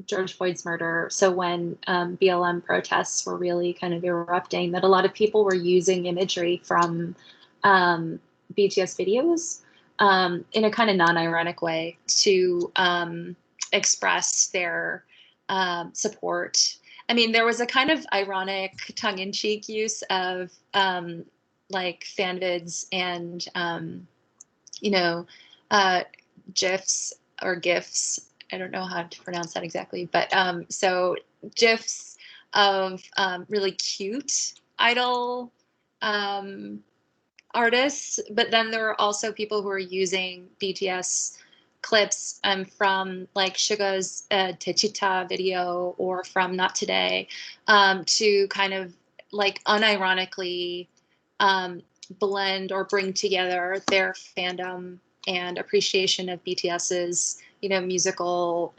George Floyd's murder, so when BLM protests were really kind of erupting, that a lot of people were using imagery from BTS videos in a kind of non-ironic way to express their support. I mean, there was a kind of ironic, tongue-in-cheek use of like fan vids and you know, GIFs or GIFs. I don't know how to pronounce that exactly, but so GIFs of really cute idol artists, but then there are also people who are using BTS clips from like Suga's Techita video or from Not Today to kind of like unironically blend or bring together their fandom and appreciation of BTS's, you know, musical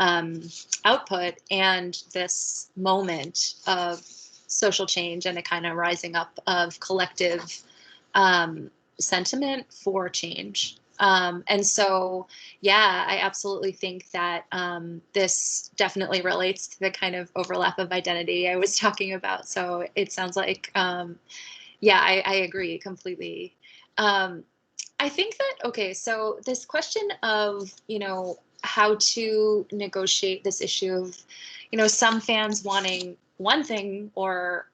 output and this moment of social change and a kind of rising up of collective sentiment for change. And so, yeah, I absolutely think that this definitely relates to the kind of overlap of identity I was talking about. So it sounds like, yeah, I agree completely. I think that, okay, so this question of, you know, how to negotiate this issue of, you know, some fans wanting one thing or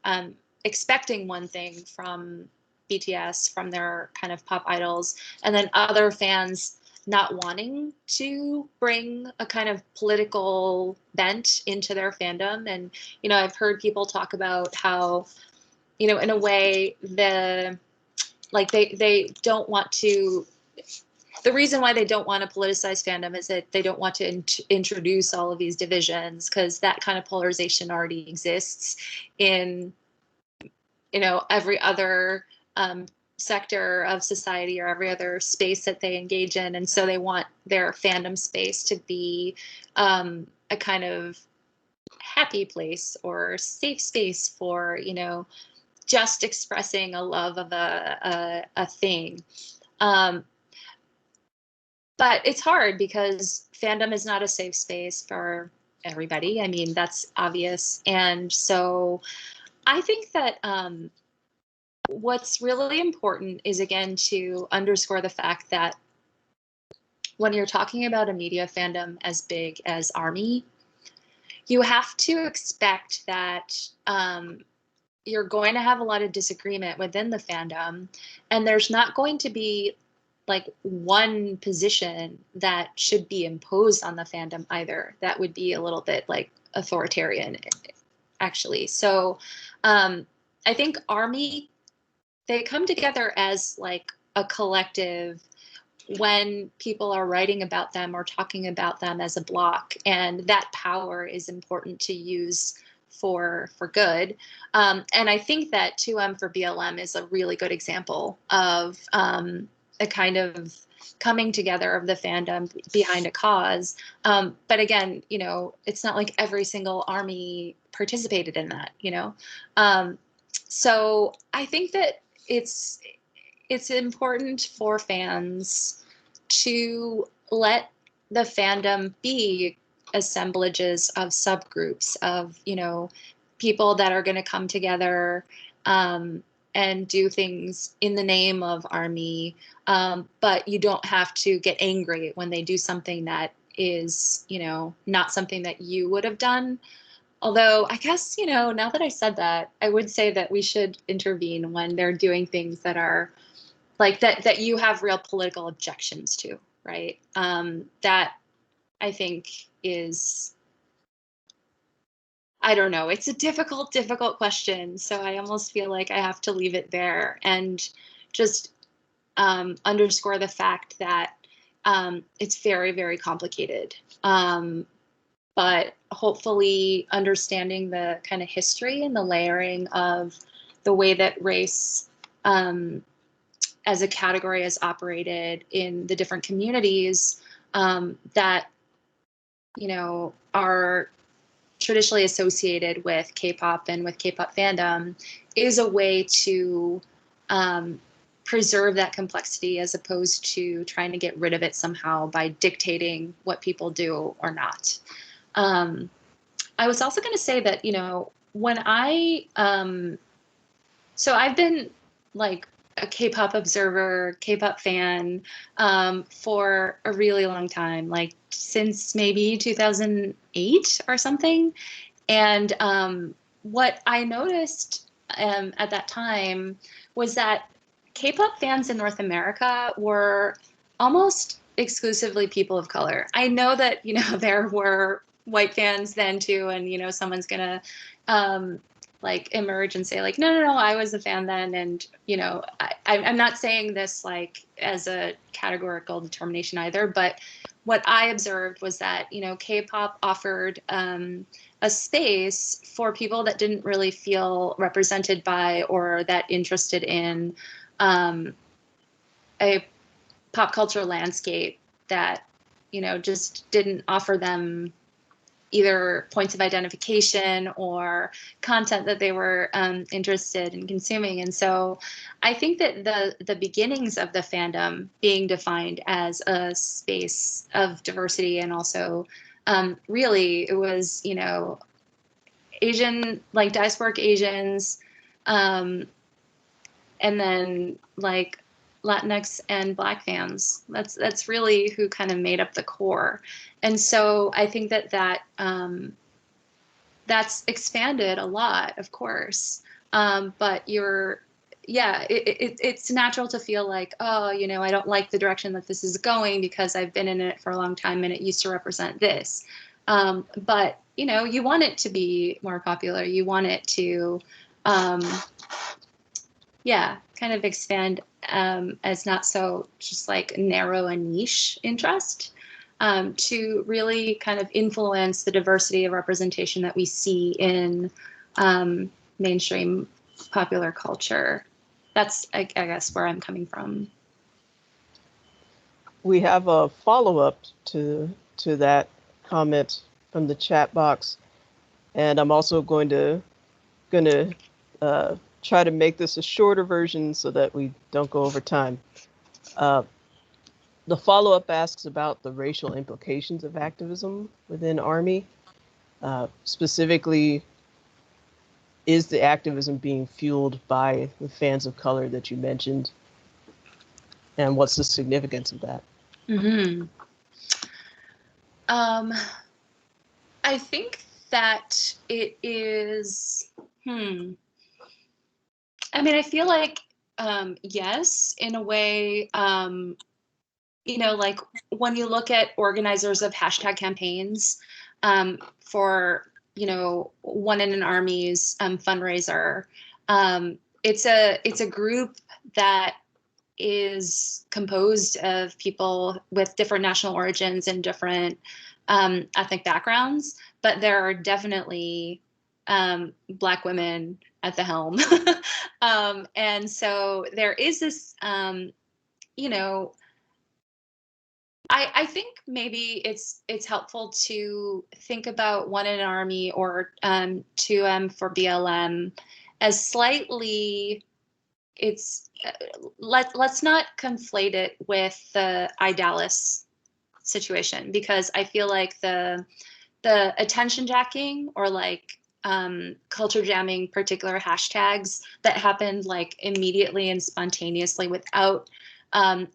expecting one thing from BTS, from their kind of pop idols, and then other fans not wanting to bring a kind of political bent into their fandom. And, you know, I've heard people talk about how, you know, in a way, they don't want to, the reason why they don't want to politicize fandom is that they don't want to introduce all of these divisions, because that kind of polarization already exists in, you know, every other sector of society or every other space that they engage in. And so they want their fandom space to be a kind of happy place or safe space for, you know, just expressing a love of a thing. But it's hard because fandom is not a safe space for everybody. I mean, that's obvious. And so I think that what's really important is, again, to underscore the fact that when you're talking about a media fandom as big as ARMY, you have to expect that you're going to have a lot of disagreement within the fandom, and there's not going to be like one position that should be imposed on the fandom either. That would be a little bit like authoritarian, actually. So I think ARMY, they come together as like a collective when people are writing about them or talking about them as a block, and that power is important to use for good. And I think that 2M for BLM is a really good example of a kind of coming together of the fandom behind a cause. But again, you know, it's not like every single ARMY participated in that, you know? So I think that it's important for fans to let the fandom be assemblages of subgroups of, you know, people that are going to come together and do things in the name of ARMY, but you don't have to get angry when they do something that is, you know, not something that you would have done. Although I guess, now that I said that, I would say that we should intervene when they're doing things that are like that you have real political objections to, right? That I think is, I don't know, it's a difficult question. So I almost feel like I have to leave it there and just underscore the fact that it's very, very complicated. But hopefully understanding the kind of history and the layering of the way that race as a category is operated in the different communities that, are traditionally associated with K-pop and with K-pop fandom is a way to preserve that complexity as opposed to trying to get rid of it somehow by dictating what people do or not. I was also going to say that, when so I've been like a K-pop observer, K-pop fan for a really long time, like since maybe 2008 or something. And what I noticed at that time was that K-pop fans in North America were almost exclusively people of color. I know that, there were white fans then too, and, someone's gonna like emerge and say like, no, I was a fan then. And, I'm not saying this like as a categorical determination either, but what I observed was that, K-pop offered a space for people that didn't really feel represented by or that interested in a pop culture landscape that, just didn't offer them either points of identification or content that they were interested in consuming. And so I think that the beginnings of the fandom being defined as a space of diversity and also really it was, Asian, like diasporic Asians, and then like Latinx and Black fans. That's really who kind of made up the core. And so I think that that's expanded a lot, of course. But it's natural to feel like, oh, I don't like the direction that this is going because I've been in it for a long time and it used to represent this. But, you want it to be more popular. You want it to, kind of expand as not so just like narrow and niche interest to really kind of influence the diversity of representation that we see in mainstream popular culture. That's, I guess, where I'm coming from. We have a follow-up to that comment from the chat box, and I'm also going to try to make this a shorter version so that we don't go over time. The follow-up asks about the racial implications of activism within Army. Specifically, is the activism being fueled by the fans of color that you mentioned? And what's the significance of that? Mm-hmm. I think that it is, I mean, I feel like, yes, in a way, like when you look at organizers of hashtag campaigns for, One in an Army's fundraiser, it's a group that is composed of people with different national origins and different ethnic backgrounds, but there are definitely Black women at the helm. And so there is this, I think maybe it's helpful to think about One in an Army or 2M for BLM as slightly, let's not conflate it with the Idalis situation, because I feel like the attention jacking or like culture jamming particular hashtags that happened like immediately and spontaneously without a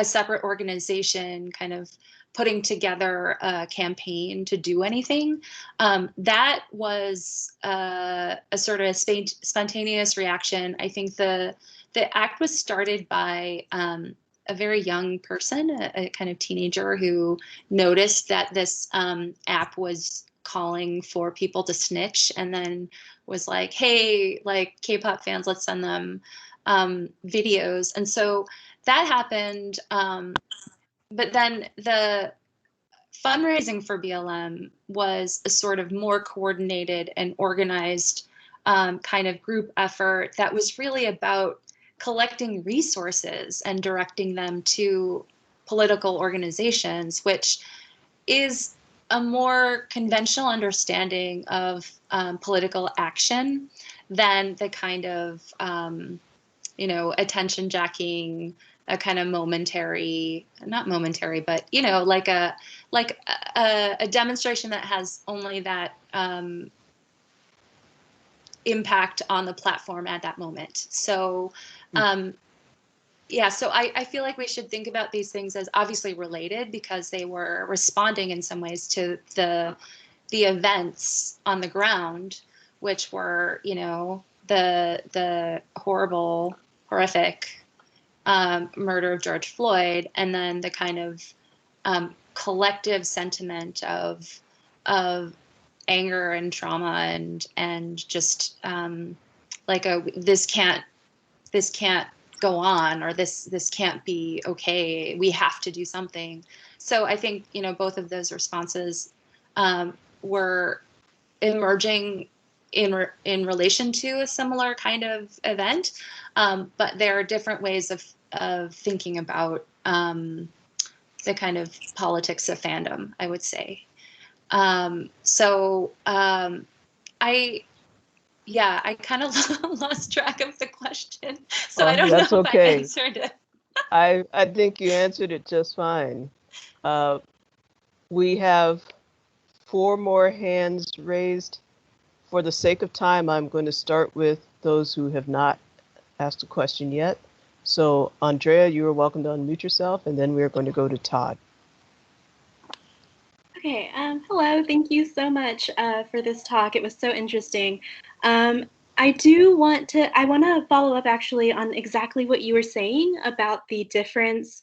separate organization kind of putting together a campaign to do anything. That was a sort of spontaneous reaction. I think the act was started by a very young person, a kind of teenager who noticed that this app was calling for people to snitch, and then was like, hey, like K-pop fans, let's send them videos. And so that happened. But then the fundraising for BLM was a sort of more coordinated and organized kind of group effort that was really about collecting resources and directing them to political organizations, which is a more conventional understanding of political action than the kind of attention jacking, a kind of momentary, not momentary, but like a demonstration that has only that impact on the platform at that moment. So yeah, so I feel like we should think about these things as obviously related, because they were responding in some ways to the events on the ground, which were, the horrific murder of George Floyd, and then the kind of collective sentiment of anger and trauma and just like this can't go on, or this can't be okay. We have to do something. So I think both of those responses were emerging in relation to a similar kind of event, but there are different ways of thinking about the kind of politics of fandom, I would say. I kind of lost track of the question, so I don't know if I answered it. I think you answered it just fine. We have 4 more hands raised. For the sake of time, I'm going to start with those who have not asked a question yet. So Andrea, you are welcome to unmute yourself, and then we're going to go to Todd. Okay, hello, thank you so much for this talk. It was so interesting. I want to follow up actually on exactly what you were saying about the difference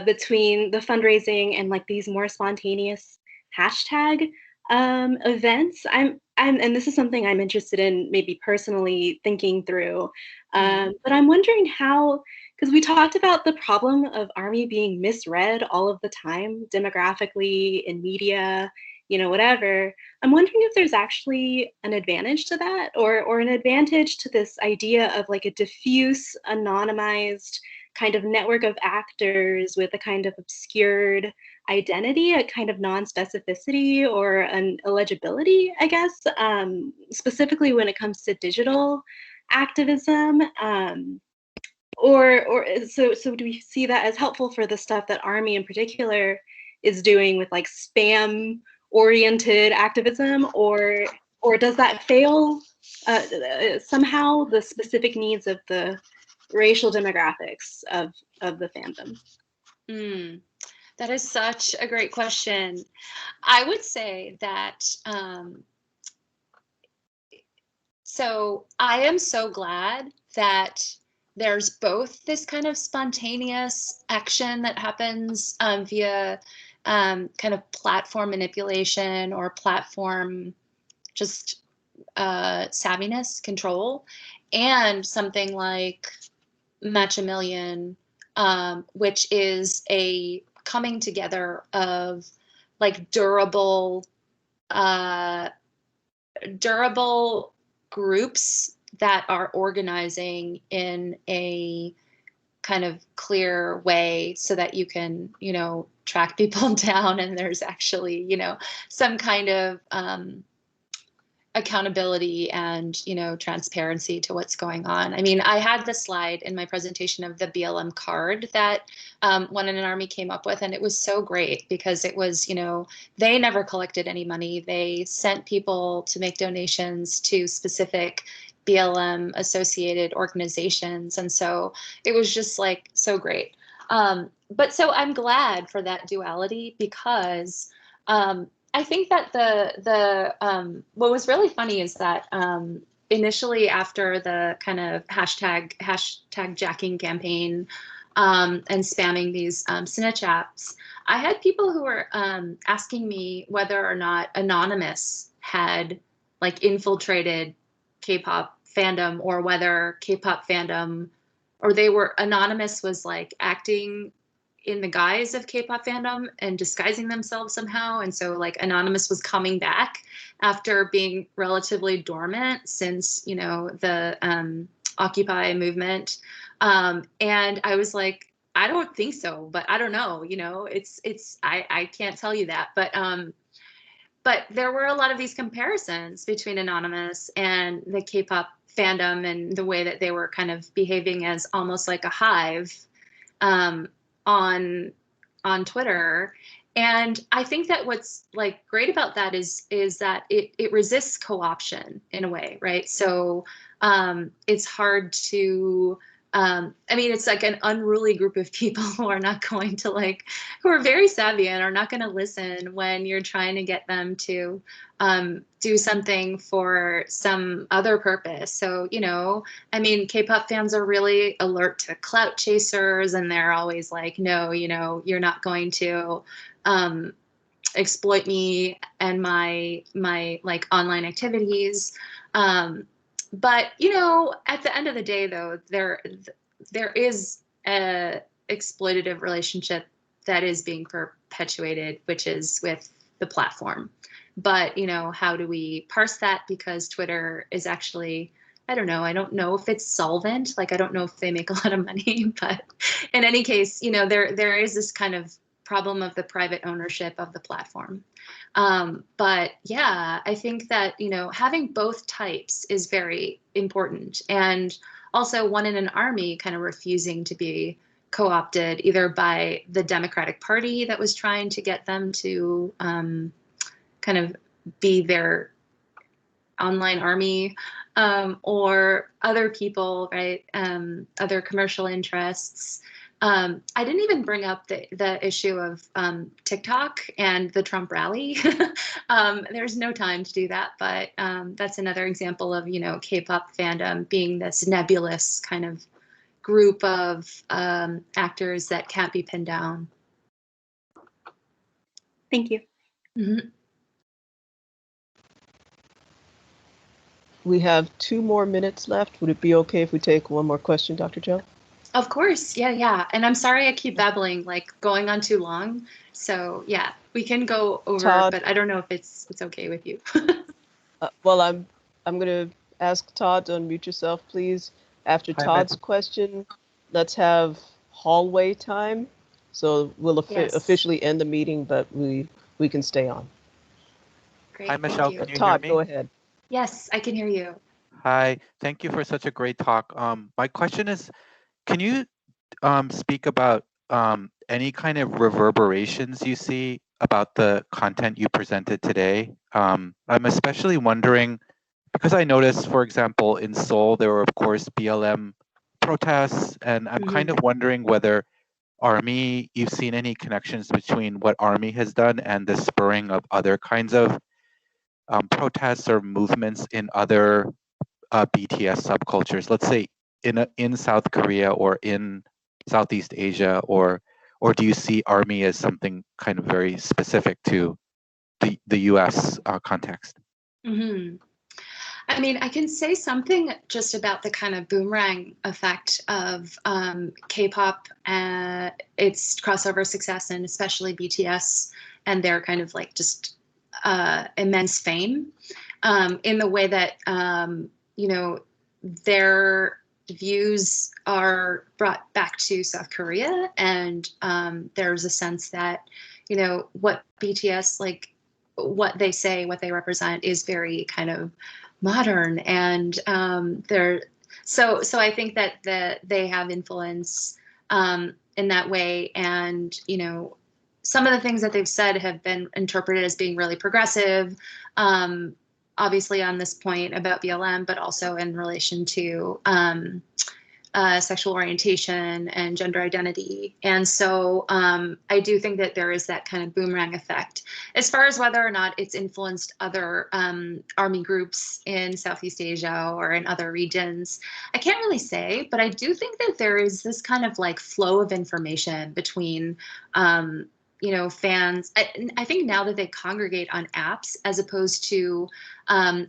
between the fundraising and like these more spontaneous hashtag events. And this is something I'm interested in maybe personally thinking through. But I'm wondering how, because we talked about the problem of ARMY being misread all of the time, demographically, in media, whatever. I'm wondering if there's actually an advantage to that, or an advantage to this idea of like a diffuse, anonymized kind of network of actors with a kind of obscured identity, a kind of non-specificity or an illegibility, I guess, specifically when it comes to digital activism. So do we see that as helpful for the stuff that ARMY in particular is doing with like spam oriented activism, or does that fail somehow the specific needs of the racial demographics of the fandom? That is such a great question. I would say that so I am so glad that there's both this kind of spontaneous action that happens via kind of platform manipulation or platform just savviness, control, and something like Match a Million, which is a coming together of like durable groups that are organizing in a kind of clear way so that you can, track people down, and there's actually, some kind of accountability and, transparency to what's going on. I mean, I had the slide in my presentation of the BLM card that one in an ARMY came up with, and it was so great because it was, they never collected any money. They sent people to make donations to specific BLM associated organizations. And so it was just like so great. but so I'm glad for that duality because I think that what was really funny is that initially after the kind of hashtag jacking campaign and spamming these snitch apps, I had people who were asking me whether or not Anonymous had like infiltrated K-pop fandom, or whether K-pop fandom, or they were Anonymous was like acting in the guise of K-pop fandom and disguising themselves somehow. And so like Anonymous was coming back after being relatively dormant since, you know, the Occupy movement. And I was like, I don't think so, but I don't know, you know, I can't tell you that. But there were a lot of these comparisons between Anonymous and the K-pop fandom and the way that they were kind of behaving as almost like a hive on Twitter. And I think that what's like great about that is that it resists co-option in a way, right? So it's hard to I mean, it's like an unruly group of people who are not going to like, who are very savvy and are not going to listen when you're trying to get them to do something for some other purpose. So, you know, I mean, K-pop fans are really alert to clout chasers, and they're always like, no, you know, you're not going to exploit me and my like online activities. But, you know, at the end of the day, though, there is a exploitative relationship that is being perpetuated, which is with the platform. But, you know, how do we parse that? Because Twitter is actually, I don't know if it's solvent. Like, I don't know if they make a lot of money, but in any case, you know, there is this kind of problem of the private ownership of the platform. But yeah, I think that, you know, having both types is very important. And also one in an army kind of refusing to be co-opted either by the Democratic Party that was trying to get them to kind of be their online army, or other people, right? Other commercial interests. I didn't even bring up the issue of TikTok and the Trump rally. There's no time to do that, but that's another example of, you know, K-pop fandom being this nebulous kind of group of actors that can't be pinned down. Thank you. Mm-hmm. We have 2 more minutes left. Would it be okay if we take one more question, Dr. Joe? Of course, yeah. And I'm sorry I keep babbling, like going on too long. So yeah, we can go over, Todd, but I don't know if it's okay with you. well, I'm going to ask Todd to unmute yourself, please. After Hi, Todd's question, let's have hallway time. So we'll Yes. officially end the meeting, but we can stay on. Great, Hi, Michelle. thank Can you. you Todd, hear me? go ahead. Yes, I can hear you. Hi. Thank you for such a great talk. My question is, can you speak about any kind of reverberations you see about the content you presented today? I'm especially wondering, because I noticed, for example, in Seoul, there were, of course, BLM protests, and I'm kind of wondering whether Army, you've seen any connections between what Army has done and the spurring of other kinds of protests or movements in other BTS subcultures, let's say in South Korea or in Southeast Asia, or do you see Army as something kind of very specific to the U.S. Context? Mm-hmm. I mean, I can say something just about the kind of boomerang effect of K-pop, its crossover success, and especially BTS and their kind of like just immense fame, in the way that, you know, their views are brought back to South Korea. And there's a sense that, you know, what BTS, like what they say, what they represent is very kind of modern, and so I think that they have influence in that way. And, you know, some of the things that they've said have been interpreted as being really progressive, obviously on this point about BLM, but also in relation to sexual orientation and gender identity. And so I do think that there is that kind of boomerang effect. As far as whether or not it's influenced other army groups in Southeast Asia or in other regions, I can't really say, but I do think that there is this kind of like flow of information between fans. I think now that they congregate on apps as opposed to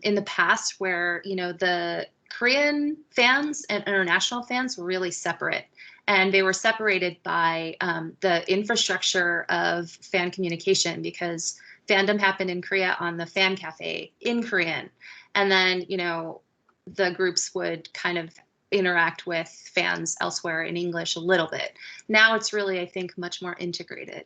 in the past where, the Korean fans and international fans were really separate. And they were separated by the infrastructure of fan communication, because fandom happened in Korea on the fan cafe in Korean. And then, the groups would kind of interact with fans elsewhere in English a little bit. Now it's really, I think, much more integrated.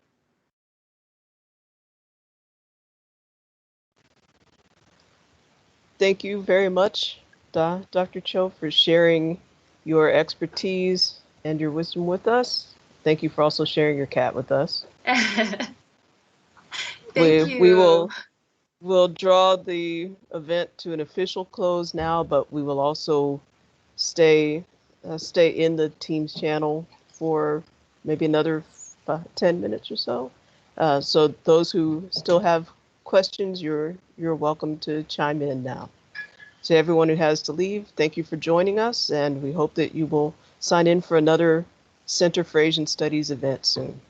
Thank you very much, Dr. Cho, for sharing your expertise and your wisdom with us. Thank you for also sharing your cat with us. Thank you. We'll draw the event to an official close now, but we will also stay in the Teams channel for maybe another 10 minutes or so. So those who still have questions, you're welcome to chime in now. To everyone who has to leave, thank you for joining us, and we hope that you will sign in for another Center for Asian Studies event soon.